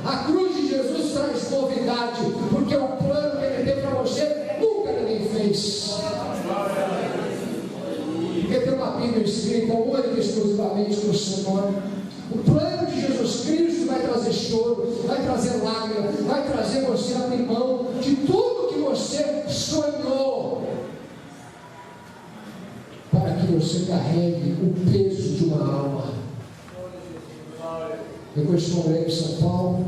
Speaker 3: A cruz de Jesus traz novidade, porque o plano que ele tem para você nunca ninguém fez. Porque tem uma Bíblia escrita única e exclusivamente no Senhor. O plano de choro, vai trazer lágrima, vai trazer você a abrir mão de tudo que você sonhou, para que você carregue o peso de uma alma. Eu conheço uma mulher em São Paulo,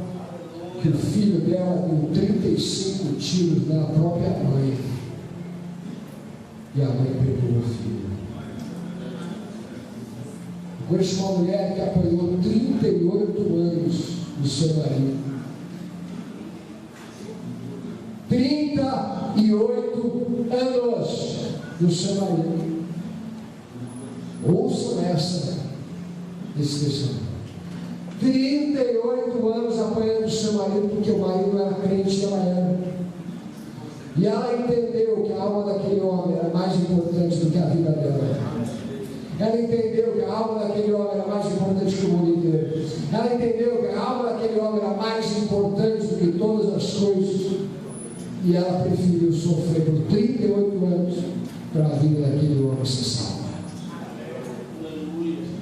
Speaker 3: que o filho dela deu 35 tiros na própria mãe, e a mãe perdoou o filho. Eu conheço uma mulher que apanhou 38 anos do seu marido. 38 anos do seu marido. Ouçam esse testemunho. 38 anos apanhando o seu marido, porque o marido não era crente e ela era. E ela entendeu que a alma daquele homem era mais importante do que a vida dela. Ela entendeu que a alma daquele homem era mais importante que o mundo inteiro. Ela entendeu que a alma daquele homem era mais importante do que todas as coisas. E ela preferiu sofrer por 38 anos para a vida daquele homem ser salva.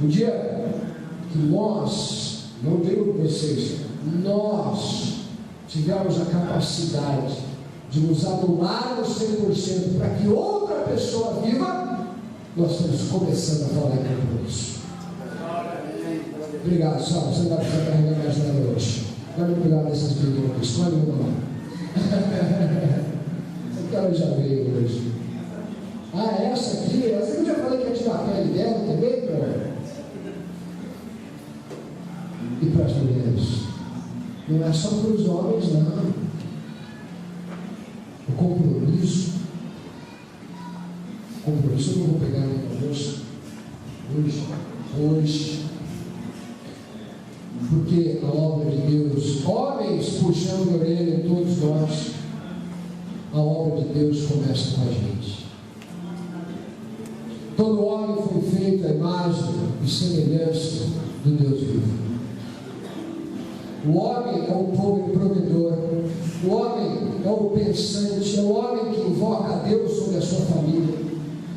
Speaker 3: Um dia que nós, não digo vocês, nós tivemos a capacidade de nos anular no 100% para que outra pessoa viva, nós estamos começando a falar em compromisso. Obrigado, Sal, você não vai precisar carregar mais nada hoje. Vai cuidar dessas meninas, escolhe uma lá. Aquela já veio hoje. Ah, essa aqui, essa que eu já falei que ia tirar a pele dela também, cara. E para as mulheres, não é só para os homens, não. O compromisso, eu não vou pegar nem a moça hoje, porque a obra de Deus, homens puxando a orelha em todos nós, a obra de Deus começa com a gente. Todo homem foi feito à imagem e semelhança do Deus vivo. O homem é o povo provedor, o homem é o pensante, é o homem que invoca a Deus sobre a sua família,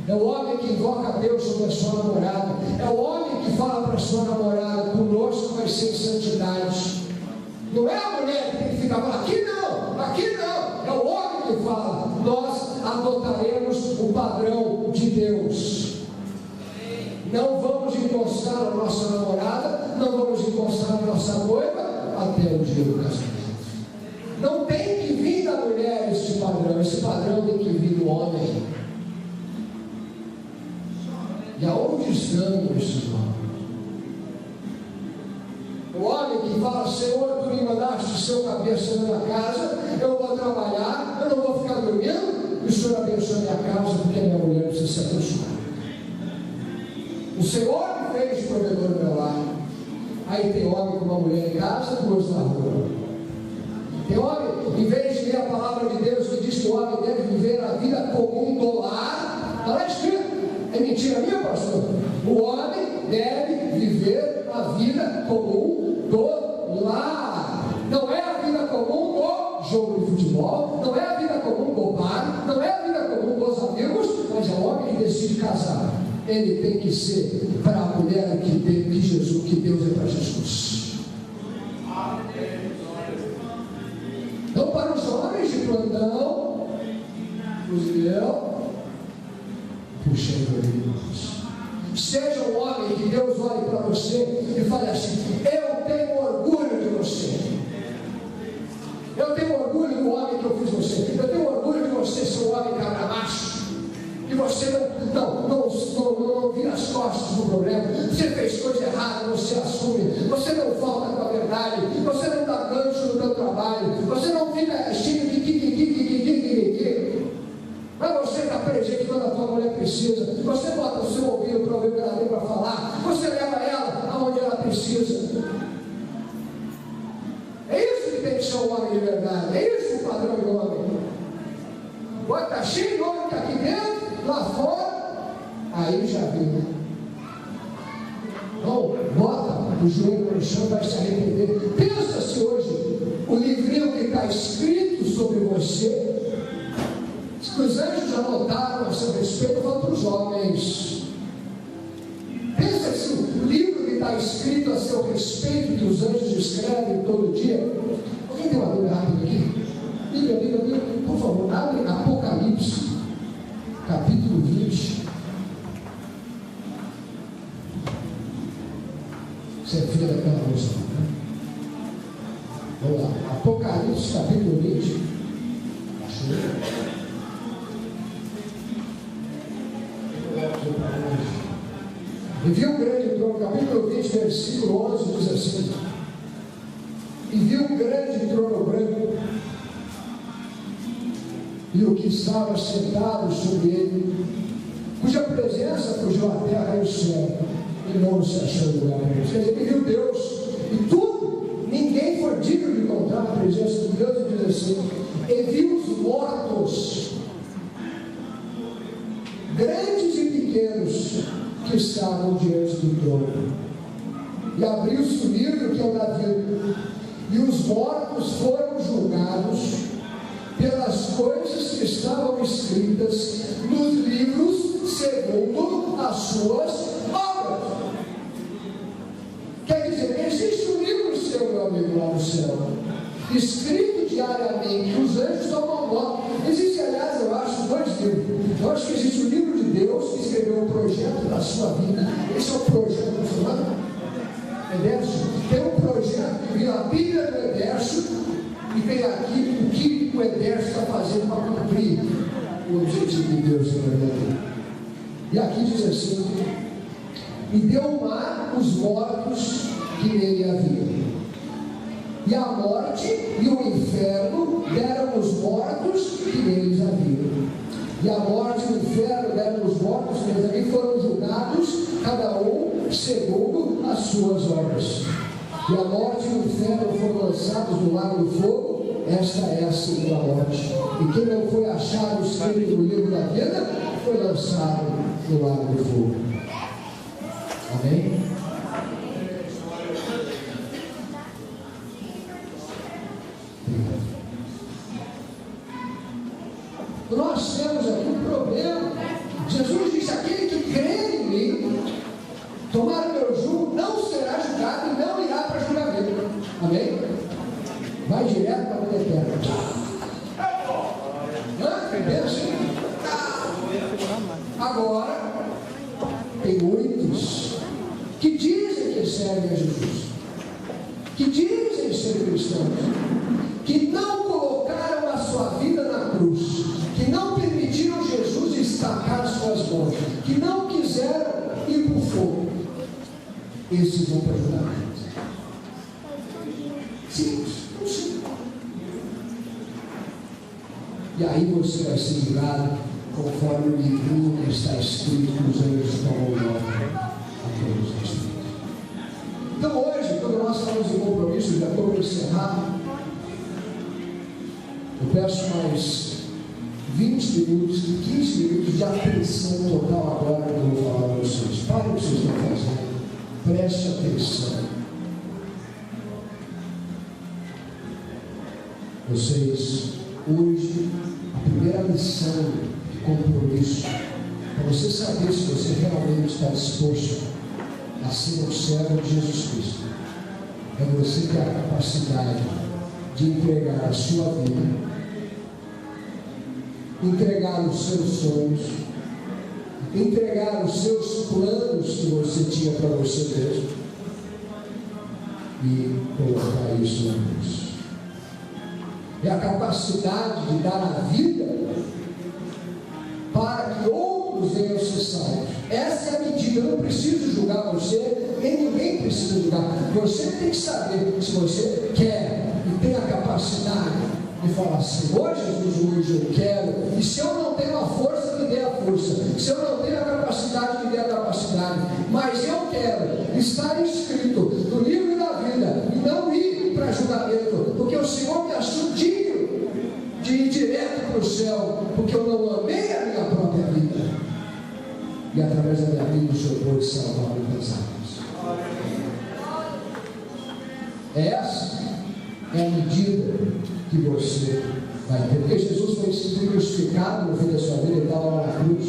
Speaker 3: é o homem que invoca a Deus sobre a sua namorada, é o homem que fala para a sua namorada: conosco vai ser santidade. Não é a mulher que tem que ficar falando, aqui não, é o homem que fala: nós adotaremos o padrão de Deus. Não vamos encostar na nossa namorada, não vamos encostar na nossa noiva até o dia do casamento. Não tem que vir da mulher esse padrão tem que vir do homem. E aonde estão esses homens? O homem que fala: Senhor, tu me mandaste o seu cabeça na minha casa, eu vou trabalhar, eu não vou ficar dormindo, e o Senhor abençoa a minha casa, porque a minha mulher precisa se abençoar. O Senhor me fez provedor do meu lar. Aí tem homem com uma mulher em casa, duas na rua. Tem homem, em vez de ler a palavra de Deus que diz que o homem deve viver a vida comum do lar, está lá escrito. É mentira minha, pastor? O homem deve viver a vida comum do lar. Não é a vida comum do jogo de futebol, não é a vida comum do bar, não é a vida comum dos amigos, mas é o homem que decide casar. Ele tem que ser para a mulher que Deus é para Jesus. Então, para os homens de plantão, puxando a orelha. Seja um homem que Deus olhe para você e fale assim: eu tenho orgulho de você. Eu tenho orgulho do homem que eu fiz você. Eu tenho orgulho de você ser um homem cabra-macho. E você não vira as costas do problema. Você fez coisa errada, você assume. Você não falta com a verdade. Você não dá gancho no teu trabalho. Você não fica cheio de mas você está presente quando a tua mulher precisa. Você bota o seu ouvido para ouvir o que ela tem para falar. Você leva ela aonde ela precisa. É isso que tem que ser um homem de verdade. É isso o padrão do homem. Pode estar cheio de homem que aqui dentro, lá fora, aí já viu, né? Não, bota o joelho no chão, vai se arrepender. Pensa se hoje o livrinho que está escrito sobre você, os anjos anotaram a seu respeito, falo para os homens. Pensa se o livro que está escrito a seu respeito, que os anjos escreve todo dia. Alguém tem uma Bíblia rápida aqui? Bíblia, por favor, abre Apocalipse, capítulo 20. Você é filha daquela moça, né? Vamos lá, Apocalipse, capítulo 20. Achou? E viu um grande trono, capítulo 20, versículo 11, diz assim: e viu um grande trono branco, e o que estava sentado sobre ele, cuja presença fugiu a terra e o céu, e não se achou lugar para eles. Quer dizer, ele viu Deus, e tudo, ninguém foi digno de encontrar a presença de Deus, e diz assim: e viu os mortos, grandes e pequenos, que estavam diante do trono. E abriu-se o livro, que é o da vida, e os mortos foram julgados pelas coisas que estavam escritas nos livros segundo as suas obras. Quer dizer, existe um livro seu, meu amigo, lá no céu, escrito diariamente, os anjos tomam nota. Existe, aliás, eu acho, dois livros. Eu acho que existe o livro de Deus, que escreveu o projeto da sua vida. Esse é o projeto do fulano. Exército. Tem um projeto que vira a Bíblia do Exército, e tem aqui o que o Exército está fazendo para cumprir o objetivo de Deus na vida. E aqui diz assim: e deu o mar os mortos que nele havia. E a morte e o inferno deram os mortos que neles haviam. E a morte e o inferno deram os mortos que neles haviam, e foram julgados, cada um segundo as suas obras. E a morte e o inferno foram lançados no lago do fogo. Esta é a segunda morte. E quem não foi achado escrito no livro da vida, foi lançado no lago do fogo. Amém? Nós temos aqui um problema. Jesus disse: aquele que crê em mim, tomar o meu jugo, não será julgado e não irá para julgamento. Amém? Vai direto para a vida eterna. Agora, tem muitos que dizem que servem a Jesus, que dizem ser cristãos, que não colocaram a sua vida na cruz, que não permitiram Jesus estacar suas mãos, que não quiseram ir para o fogo. Esses vão para o julgamento. Simples, não sei. E aí você vai ser julgado conforme o livro que está escrito nos anjos tomam nota a todos os dias. Então hoje, quando nós falamos em compromisso, já estou para encerrar, eu peço mais 20 minutos, 15 minutos de atenção total agora que eu vou falar para vocês. Parem o que vocês estão fazendo. Preste atenção. Vocês, hoje, a primeira lição de compromisso, para você saber se você realmente está disposto a ser um servo de Jesus Cristo, é você ter a capacidade de entregar a sua vida, entregar os seus sonhos, entregar os seus planos que você tinha para você mesmo e colocar isso na cruz. É a capacidade de dar a vida para que outros venham ser salvos. Essa é a medida. Eu não preciso julgar você, nem ninguém precisa julgar. Você tem que saber se você quer e tem a capacidade de falar assim: ô Jesus, hoje eu quero, e se eu não tenho a força, me dê a força, se eu não tenho a capacidade, me dê a capacidade, mas eu quero estar inscrito no livro da vida e não ir para julgamento, porque o Senhor me achou digno de ir direto para o céu, porque eu não amei a minha própria vida, e através da minha vida o Senhor pôde salvar muitas almas. Essa é a medida que você vai ter. Porque Jesus foi crucificado no fim da sua vida, ele estava lá na cruz,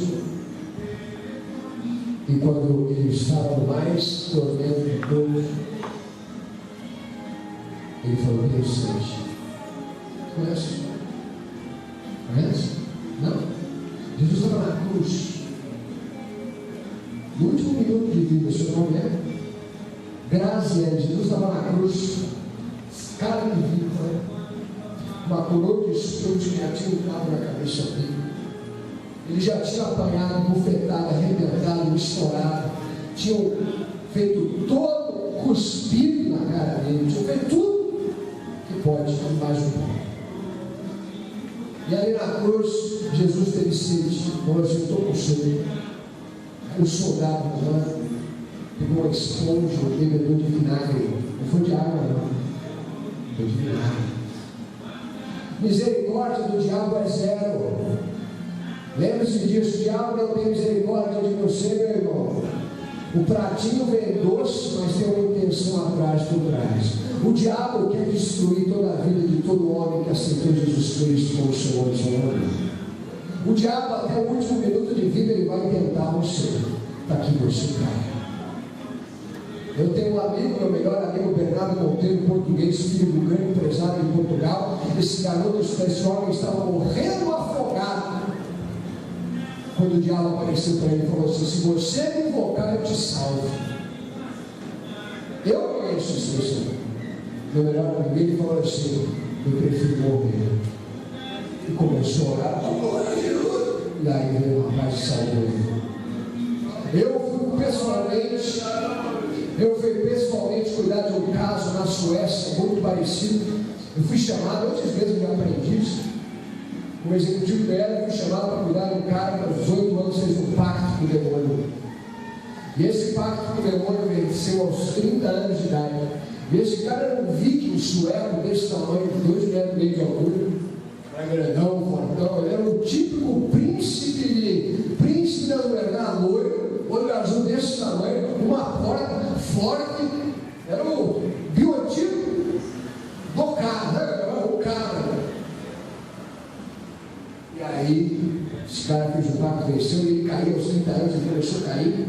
Speaker 3: e quando ele estava no mais tormento de todos, Ele falou: tenho sede. Conhece? Conhece? Não? Jesus estava na cruz. No último minuto de vida, seu nome é Graziele. Jesus estava na cruz, cara de vida, uma coroa de espinhos que já tinha entrado na cabeça dele. Ele já tinha apanhado, bufetado, arrebentado, estourado. Tinham feito todo cuspido na cara dele. Tinham feito tudo que pode, mais um pouco. E ali na cruz, Jesus teve sede. Falou assim: estou com sede. Aí o soldado pegou uma esponja, um bebedor de vinagre. Não foi de água, não. Foi de vinagre. Misericórdia do diabo é zero. Lembre-se disso: o diabo não tem misericórdia de você, meu irmão. O pratinho vem doce, mas tem uma intenção atrás por trás. O diabo quer destruir toda a vida de todo homem que aceitou Jesus Cristo como Senhor e Salvador. O diabo, até o último minuto de vida, ele vai tentar você, para que você caia. Eu tenho um amigo, meu melhor amigo, Bernardo Monteiro, português, filho do grande empresário em Portugal. Esse garoto, esse homem estava morrendo afogado, quando o diabo apareceu para ele e falou assim: se você me invocar, eu te salvo. Eu conheço esse senhor. Meu melhor amigo, ele falou assim: eu prefiro morrer. E começou a orar, e aí veio uma paz e salvou ele. Eu fui pessoalmente cuidar de um caso na Suécia, muito parecido. Eu fui chamado, outras vezes eu já aprendi isso. O executivo dela, eu fui chamado para cuidar de um cara que aos 18 anos fez um pacto com o demônio. E esse pacto com o demônio venceu aos 30 anos de idade. E esse cara era um viking sueco desse tamanho, de 2,5 metros de altura. Era grandão, fortão. Ele era um típico príncipe da governadora, loiro, olho azul desse tamanho, uma porta forte. Era o biotipo do cara, né? O cara. E aí, esse cara fez um pacto, venceu, e ele caiu aos 30 anos, ele começou a cair.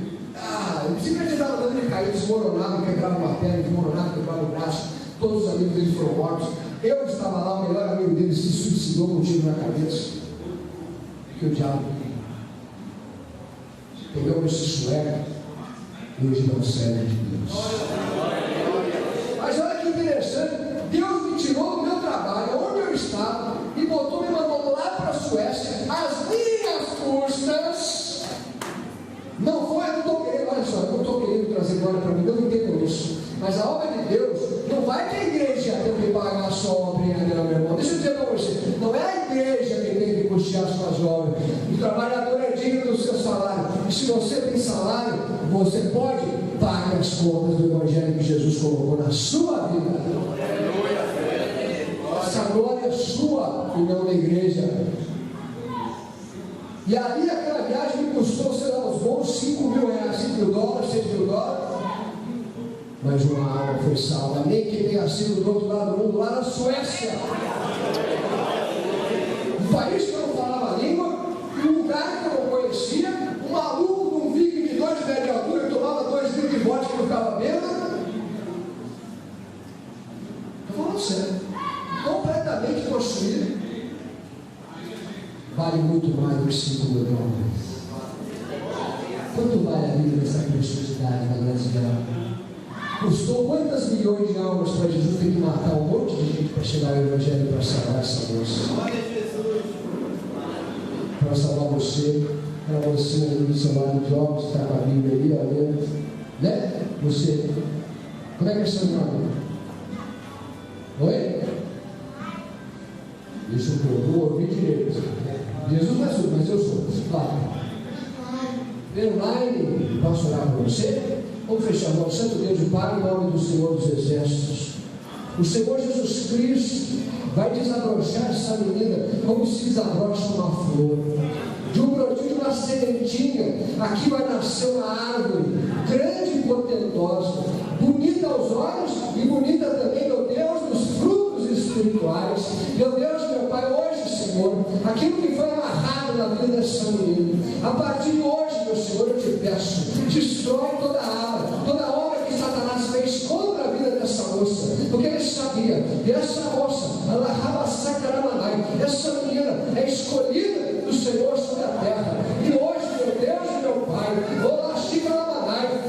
Speaker 3: Ele simplesmente estava dando, ele caiu, desmoronava, quebrava uma perna, desmoronava, quebrava o braço. Todos os amigos dele foram mortos. Eu estava lá, o melhor amigo dele se suicidou com um tiro na cabeça. Porque o diabo pegou esse sueco e hoje não serve de Deus. Mas olha que interessante, Deus me tirou do meu trabalho, onde eu estava, e me mandou lá para a Suécia, às minhas custas. Não foi, eu não estou querendo, olha só, eu não estou querendo trazer glória para mim, não entendo isso. Mas a obra de Deus não vai ter a igreja ter que pagar a sua obra, meu irmão. Deixa eu dizer para você, não é a igreja que tem que custear as suas obras. O trabalhador é digno do seu salário. E se você tem salário, você pode pagar as contas do Evangelho que Jesus colocou na sua vida. Essa glória é sua e não da igreja. E ali aquela viagem me custou, sei lá, uns bons 5 mil reais, 5 mil dólares, 6 mil dólares. Mas uma alma foi salva, nem que tenha sido do outro lado do mundo, lá na Suécia. Um país que eu não falava a língua, um lugar que eu não conhecia, um maluco de um viking de 2 metros de altura que tomava 2 litros de vodka que não ficava bêbado. Estou falando sério, completamente possuído. Vale muito mais do que 5 mil dólares. Quanto vale a vida dessa preciosidade da Graziele? Custou quantas milhões de almas para Jesus ter que matar um monte de gente para chegar ao Evangelho para salvar essa moça? Para salvar você, para você ali do seu lado de óculos, que está com a Bíblia ali, olhando, né? Você, como é que é seu nome? Oi? Isso eu vou ouvir direito. Jesus não é surdo, mas eu sou. Claro. Online, posso orar por você? Vamos fechar, nosso Santo Deus e Pai, em nome do Senhor dos Exércitos. O Senhor Jesus Cristo vai desabrochar essa menina como se desabrocha uma flor. De um brotinho, de uma sementinha, aqui vai nascer uma árvore grande e potentosa, bonita aos olhos e bonita também, meu Deus, dos frutos espirituais. Meu Deus, meu Pai, hoje, Senhor, aquilo que foi amarrado na vida dessa menina, a partir de hoje, meu Senhor, eu te peço, destrói toda a obra que Satanás fez contra a vida dessa mulher. moça, porque ele sabia que essa moça, essa menina é escolhida do Senhor sobre a terra. E hoje, meu Deus e meu Pai,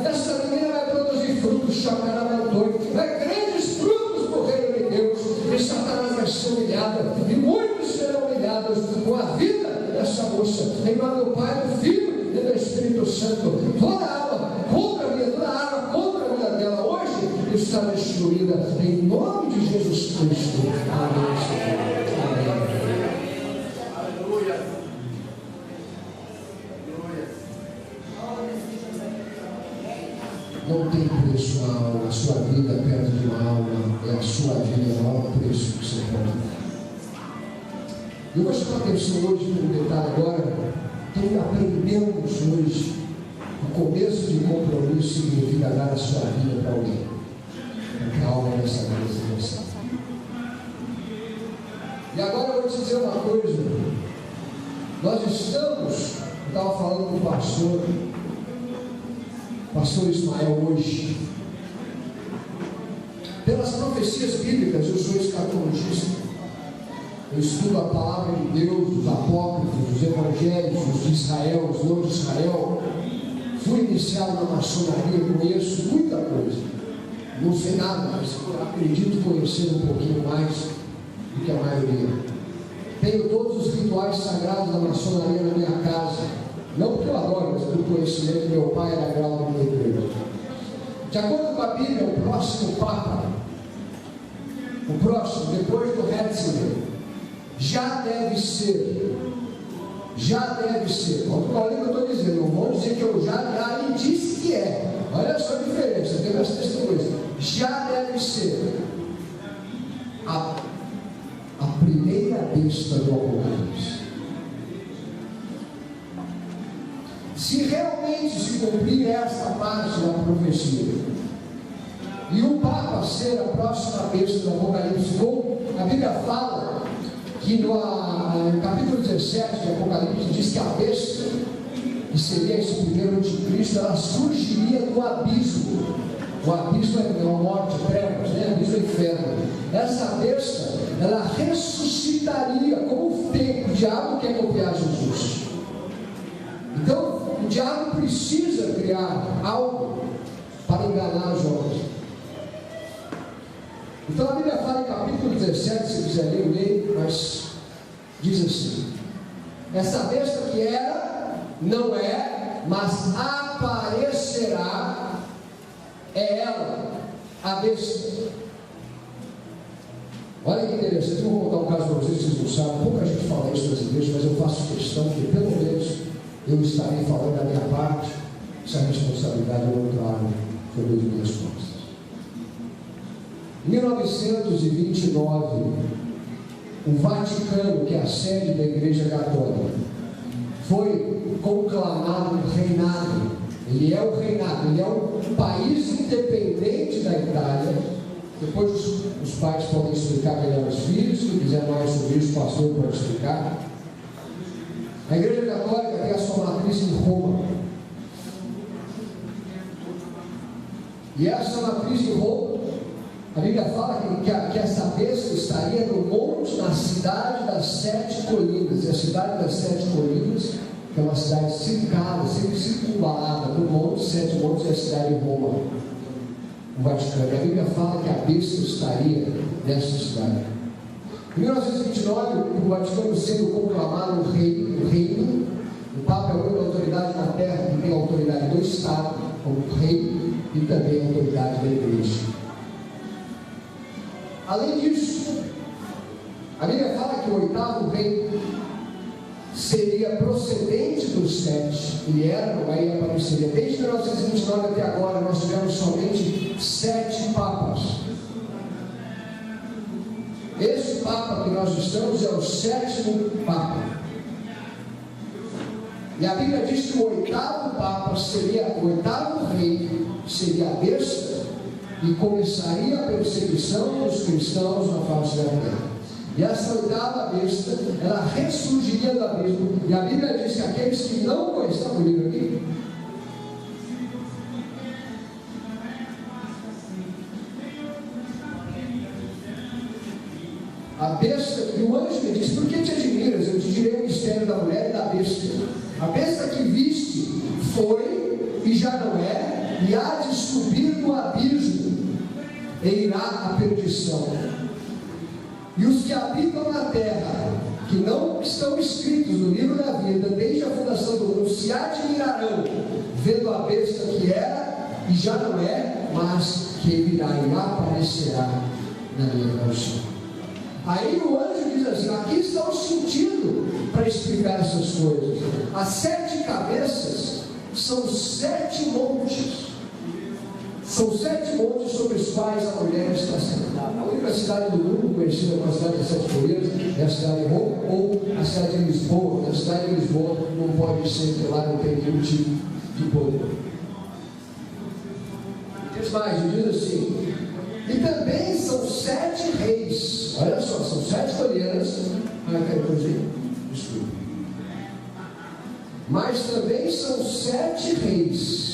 Speaker 3: essa menina vai produzir frutos, vai grandes frutos para o reino de Deus. E Satanás vai ser humilhado, e muitos serão humilhados com a vida dessa moça. Em nome do Pai, do Filho e do Espírito Santo. Toda arma contra a vida, toda arma contra a vida dela hoje está destruída em nome de Jesus Cristo. Amém. Não tem preço a alma, a sua vida perto de uma alma, é a sua vida, é o maior preço que você pode dar. Eu vou chamar a atenção hoje para um detalhe agora. Então aprendemos hoje o começo de compromisso significa dar a sua vida para alguém, porque a alma dessa vez é você. E agora eu vou te dizer uma coisa. Nós estamos, eu estava falando com o pastor Ismael hoje. Pelas profecias bíblicas, eu sou escatologista. Eu estudo a palavra de Deus, os apócrifos, os evangelhos, os de Israel, os nomes de Israel. Fui iniciado na maçonaria, conheço muita coisa. Não sei nada, mas acredito conhecer um pouquinho mais do que a maioria. Tenho todos os rituais sagrados da maçonaria na minha casa. Não porque eu adoro, mas por conhecimento. Meu pai era grau da minha igreja. De acordo com a Bíblia, o próximo Papa, depois do Ratzinger, já deve ser. Olha o que eu estou dizendo, não vou dizer que eu já lhe disse que é. Olha só a diferença, tem mais testemunhas. Já deve ser a primeira besta do Apocalipse. Se realmente se cumprir esta parte da profecia, e o Papa ser a próxima besta do Apocalipse, como a Bíblia fala que no capítulo 17 de Apocalipse diz que a besta, que seria esse primeiro anticristo, ela surgiria do abismo. O abismo é a morte, trevas, né? Abismo é inferno. Essa besta, ela ressuscitaria como o diabo quer copiar Jesus. Então, o diabo precisa criar algo para enganar os homens. Então a Bíblia fala em capítulo 17, se quiser ler, leia, mas diz assim: essa besta que era, não é, mas aparecerá, é ela, a besta. Olha que interessante, eu vou contar um caso para vocês não sabem, pouca gente fala isso nas igrejas, mas eu faço questão que pelo menos eu estarei falando da minha parte, se a responsabilidade eu não trago sobre as minhas costas. Em 1929, o Vaticano, que é a sede da Igreja Católica, foi conclamado reinado. Ele é o reinado, ele é um país independente da Itália. Depois os pais podem explicar melhor aos filhos, se quiser mais sobre isso, o pastor pode explicar. A Igreja Católica tem a sua matriz em Roma. E essa matriz em Roma, a Bíblia fala que essa besta estaria no monte, na cidade das 7 colinas. E a cidade das 7 colinas é uma cidade cercada, sempre circunvalada por montes, 7 montes, é a cidade de Roma, o Vaticano. A Bíblia fala que a besta estaria nessa cidade. Em 1929, o Vaticano sendo conclamado o reino, o Papa é a única autoridade na terra que tem a autoridade do Estado, como rei, e também a autoridade da Igreja. Além disso, a Bíblia fala que o 8º rei seria procedente dos 7. Ele era, não aí apareceria. Desde 1929 até agora, nós tivemos somente 7 papas. Esse Papa que nós estamos é o 7º Papa. E a Bíblia diz que o 8º Papa seria, o 8º rei seria a besta, e começaria a perseguição dos cristãos na face da terra. E essa 8ª besta, ela ressurgiria do abismo. E a Bíblia diz que aqueles que não conhecem, está comigo aqui?
Speaker 5: A besta, e o anjo me disse: por que te admiras? Eu te direi o mistério da mulher e da besta. A besta que viste foi e já não é, e há de subir no abismo, e irá à perdição. E os que habitam na terra, que não estão escritos no livro da vida, desde a fundação do mundo, se admirarão, vendo a besta que era e já não é, mas que virá e aparecerá na minha canção. Aí o anjo diz assim: aqui está o sentido para explicar essas coisas. As 7 cabeças são 7 montes. São 7 montes sobre os quais a mulher está sentada. A única cidade do mundo conhecida como a cidade das 7 Colinas é a cidade de Roma ou a cidade de Lisboa. Na cidade de Lisboa não pode ser, porque lá não tem nenhum tipo de poder. Diz mais, diz assim: e também são 7 reis. Olha só, são 7 colheras. Quero coisa. Desculpa. Mas também são 7 reis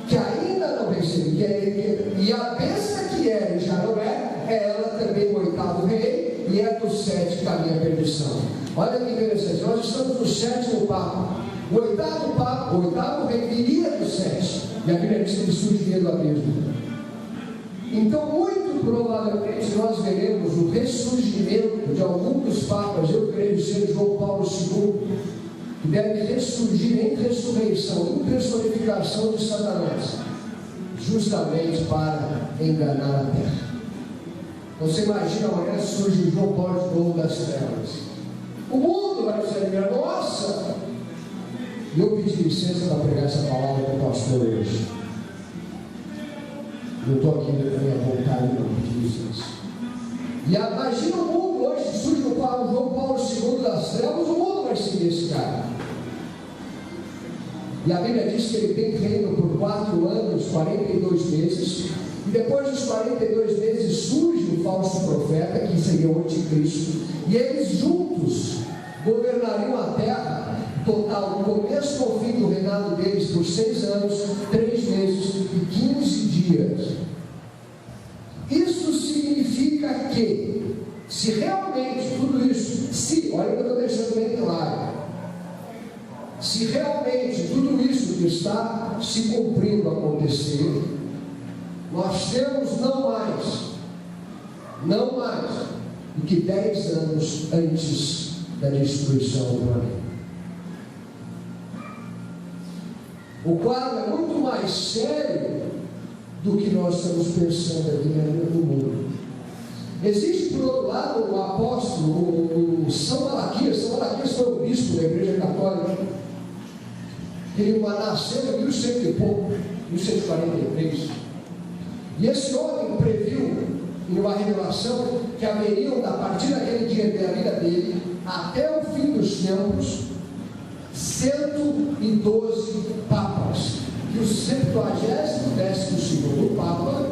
Speaker 5: que ainda não receberam. E a besta que era e já não é ela também o 8º rei, e é dos 7 que caminha a perdição. Olha que interessante, nós estamos no 7º Papa. O 8º Papa, o 8º rei viria dos 7, e a Bíblia diz que ele surgiria do abismo. Então, muito provavelmente, nós veremos o ressurgimento de algum dos papas. Eu creio ser João Paulo II, que deve ressurgir em ressurreição, em personificação de Satanás, justamente para enganar a terra. Você imagina, amanhã surge João Paulo II das trevas. O mundo vai dizer: nossa! E eu pedi licença para pregar essa palavra para o pastor hoje. Não estou aqui na minha vontade, não, pedi licença. E imagina o mundo hoje, surge o João Paulo II das trevas, o mundo vai seguir esse cara. E a Bíblia diz que ele tem reino por 4 anos, 42 meses, e depois dos 42 meses surge o falso profeta, que seria o anticristo, e eles juntos governariam a terra, total, do começo ao fim do reinado deles, por 6 anos, 3 meses e 15 dias. Isso significa que, se realmente tudo isso, olha o que eu estou deixando bem claro, se realmente tudo isso que está se cumprindo acontecer, nós temos não mais do que 10 anos antes da destruição do planeta. O quadro é muito mais sério do que nós estamos pensando aqui no mundo. Existe, por outro lado, o apóstolo, o São Malaquias. São Malaquias foi o bispo da Igreja Católica. Ele nasceu em 1100 e pouco, 1143. E esse homem previu, em uma revelação, que haveriam, a partir daquele dia da vida dele, até o fim dos tempos, 112 papas. E o 112º Papa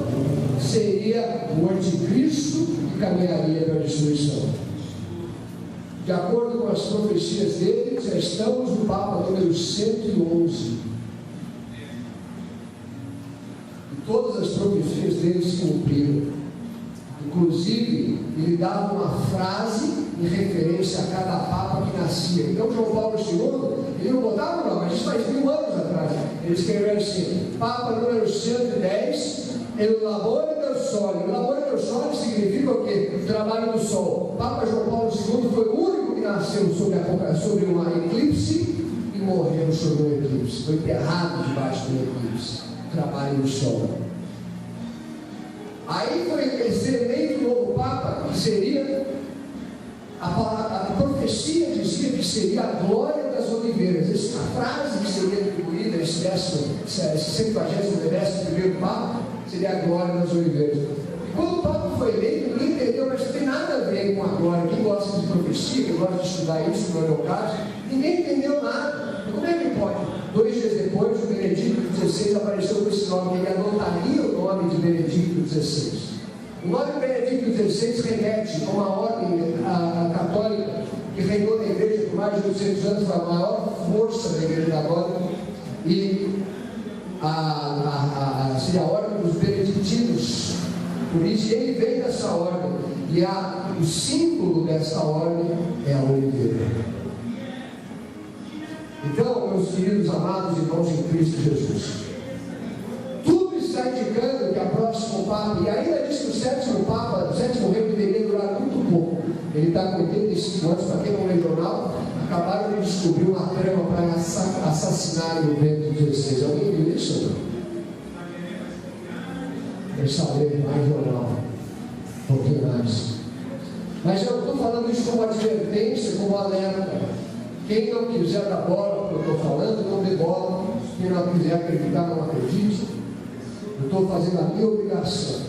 Speaker 5: seria o anticristo que caminharia para a destruição. De acordo com as profecias dele, já estamos no Papa número 111. E todas as profecias dele se cumpriram. Inclusive, ele dava uma frase em referência a cada Papa que nascia. Então, João Paulo II, ele não botava não, mas isso faz 1000 anos atrás. Ele escreveu assim: Papa número 110, El Labore del Sole. O Labore del Sole significa o quê? O trabalho do sol. Papa João Paulo II foi o único que nasceu sobre uma eclipse e morreu sobre um eclipse. Foi enterrado debaixo do eclipse. O trabalho do sol. Aí foi esse eleito novo Papa, que seria, a profecia dizia que seria a glória das oliveiras. A frase que seria atribuída a esse 111º Papa seria a glória das oliveiras. E quando o Papa foi eleito, ninguém entendeu, mas não tem nada a ver com a glória. Quem gosta de profecia, quem gosta de estudar isso, não é o meu caso, ninguém entendeu nada. Como é que pode? 2 dias depois, o Benedicto XVI apareceu com esse nome, ele adotaria o nome de Benedicto XVI. O nome Benedicto XVI remete a uma ordem católica que reinou na igreja por mais de 800 anos, foi a maior força da igreja católica, e seria a ordem dos beneditinos. Por isso ele veio dessa ordem.
Speaker 3: E o símbolo dessa ordem é a oliveira. Então, meus queridos amados irmãos em Cristo Jesus, tudo está indicando que a próxima Papa, e ainda diz que o sétimo Papa, o sétimo rei deveria durar muito pouco. Ele está com 85 anos, para quem não é jornal, acabaram de descobrir uma trama para assassinar o Bento XVI. Alguém viu isso? Eu saber mais jornal, um pouquinho mais. Mas eu estou falando isso como advertência, como alerta. Quem não quiser dar bola para o que eu estou falando, não dê bola. Quem não quiser acreditar, não acredite. Eu estou fazendo a minha obrigação.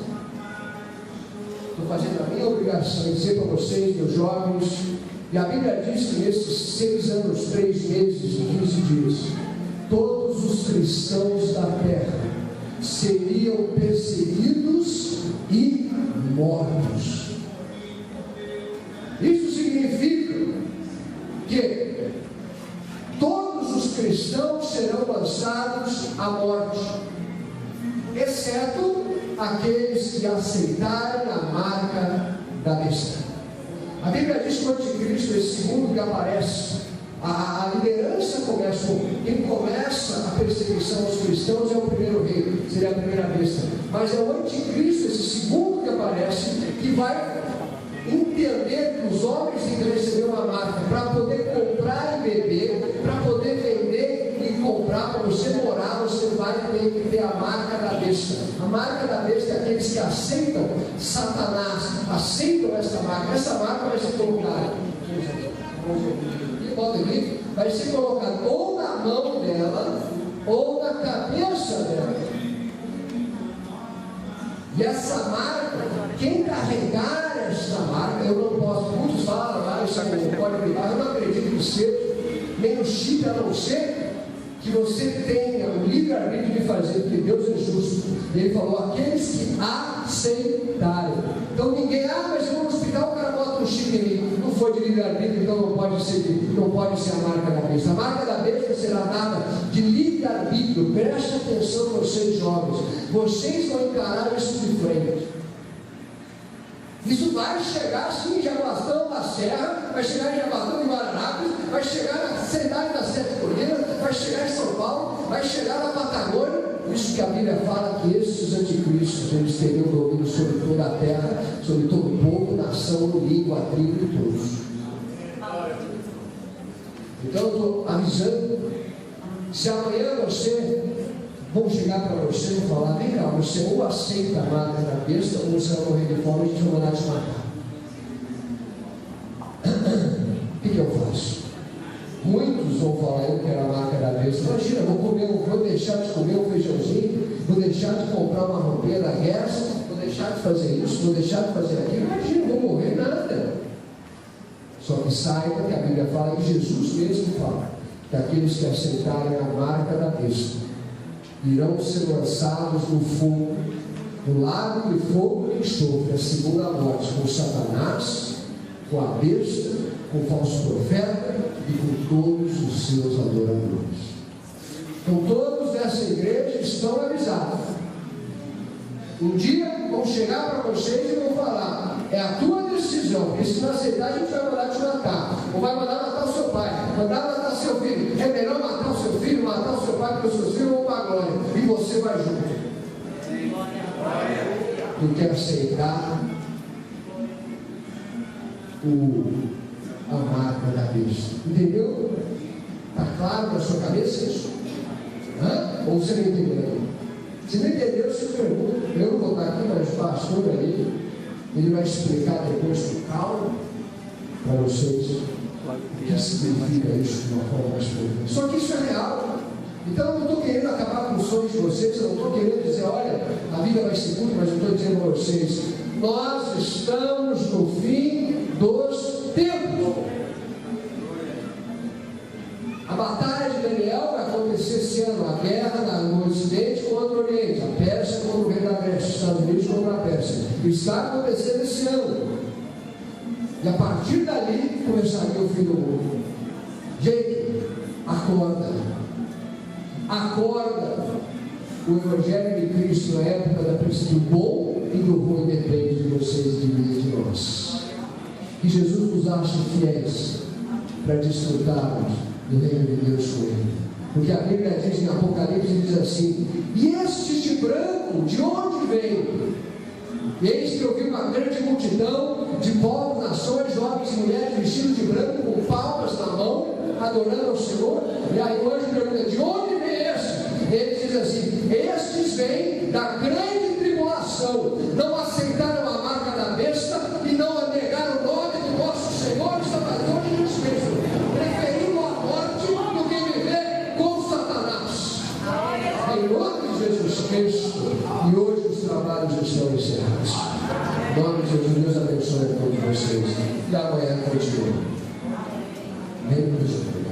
Speaker 3: Estou fazendo a minha obrigação em dizer para vocês, meus jovens, e a Bíblia diz que nesses 6 anos, 3 meses e 15 dias, todos os cristãos da terra seriam perseguidos e mortos. Isso significa que todos os cristãos serão lançados à morte, exceto aqueles que aceitarem a marca da besta. A Bíblia diz que o anticristo, esse segundo que aparece, a liderança começa, quem começa a perseguição aos cristãos é o primeiro rei, seria a primeira besta, mas é o anticristo, esse segundo que aparece, que vai entender que os homens têm que receber uma marca para poder comprar e beber, para poder vender e comprar. Para você morar, você vai ter que ter a marca da besta. A marca da besta é aqueles que aceitam Satanás, aceitam essa marca. Essa marca vai ser colocada, vai ser colocada ou na mão dela ou na cabeça dela. E essa marca, quem carregar essa marca, eu não posso, muitos falam, isso não pode brigar, eu não acredito que seja, nem no Chile, a não ser que você tenha o livre-arbítrio de fazer, porque Deus é justo. Ele falou, aqueles que aceitarem. Então ninguém, mas eu vou no hospital, o cara bota um chip em mim. Não foi de livre-arbítrio, então não pode ser a marca da besta. A marca da besta será dada de livre-arbítrio. Preste atenção, vocês jovens. Vocês vão encarar isso de frente. Isso vai chegar assim em Jaboatão da Serra, vai chegar em Jaboatão de Guararapes, vai chegar na cidade das 7 Colinas, vai chegar em São Paulo, vai chegar na Patagônia. Isso que a Bíblia fala, que esses anticristos, eles teriam domínio sobre toda a terra, sobre todo o povo, nação, língua, tribo e todos. Então eu estou avisando, se amanhã vão chegar para você e falar, vem cá, você ou aceita a marca da besta, ou você vai morrer de fome e a gente vai mandar te matar. O que eu faço? Muitos vão falar, eu quero a marca da besta. Imagina, vou deixar de comer um feijãozinho, vou deixar de comprar uma roupinha da Guess, vou deixar de fazer isso, vou deixar de fazer aquilo. Imagina, vou morrer nada. Só que saiba que a Bíblia fala, e Jesus mesmo fala, que aqueles que aceitarem a marca da besta irão ser lançados no fogo, no lago de fogo e enxofre, a segunda morte, com Satanás, com a besta, com o falso profeta e com todos os seus adoradores. Então todos dessa igreja estão avisados. Um dia vão chegar para vocês e vão falar, é a tua decisão, porque se não aceitar a gente vai mandar te matar, ou vai mandar matar o seu pai, mandar matar seu filho. É melhor matar o seu filho, matar o seu pai, porque os seus filhos vão para a glória, e você vai junto. Tu quer aceitar a marca da besta? Entendeu? Está claro na sua cabeça isso? Ou você não entendeu? Se não entendeu, você pergunta. Eu não vou estar aqui, mas o pastor ali, ele vai explicar depois com calma para vocês o que significa isso de uma forma mais profunda. Só que isso é real. Então eu não estou querendo acabar com os sonhos de vocês, eu não estou querendo dizer, olha, a vida vai ser curta, mas eu estou dizendo para vocês, nós estamos no fim dos tempos. A batalha de Daniel vai acontecer esse ano, a guerra no Ocidente contra o Oriente, a Pérsia contra o rei da Grécia, os Estados Unidos contra a Pérsia. Isso está acontecendo esse ano. E a partir dali começaria o fim do mundo. Gente, acorda. Acorda. O Evangelho de Cristo na época do bom e do ruim depende de vocês e de nós. Que Jesus nos ache fiéis para desfrutarmos do reino de Deus com Ele. Porque a Bíblia diz em Apocalipse, diz assim: e este de branco, de onde veio? Eis que eu vi uma grande multidão de povos, nações, jovens e mulheres vestidos de branco, com palmas na mão, adorando ao Senhor. E aí o anjo pergunta: de onde vem este? Ele diz assim: estes vêm da grande tribulação, não aceitaram a marca da besta e não negaram o nome do nosso Senhor e Salvador Jesus Cristo, preferindo a morte do que viver com Satanás. Em nome de Jesus Cristo. E hoje os trabalhos estão encerrados. Em nome de Jesus, Deus abençoe a todos vocês. E amanhã continua. Amém.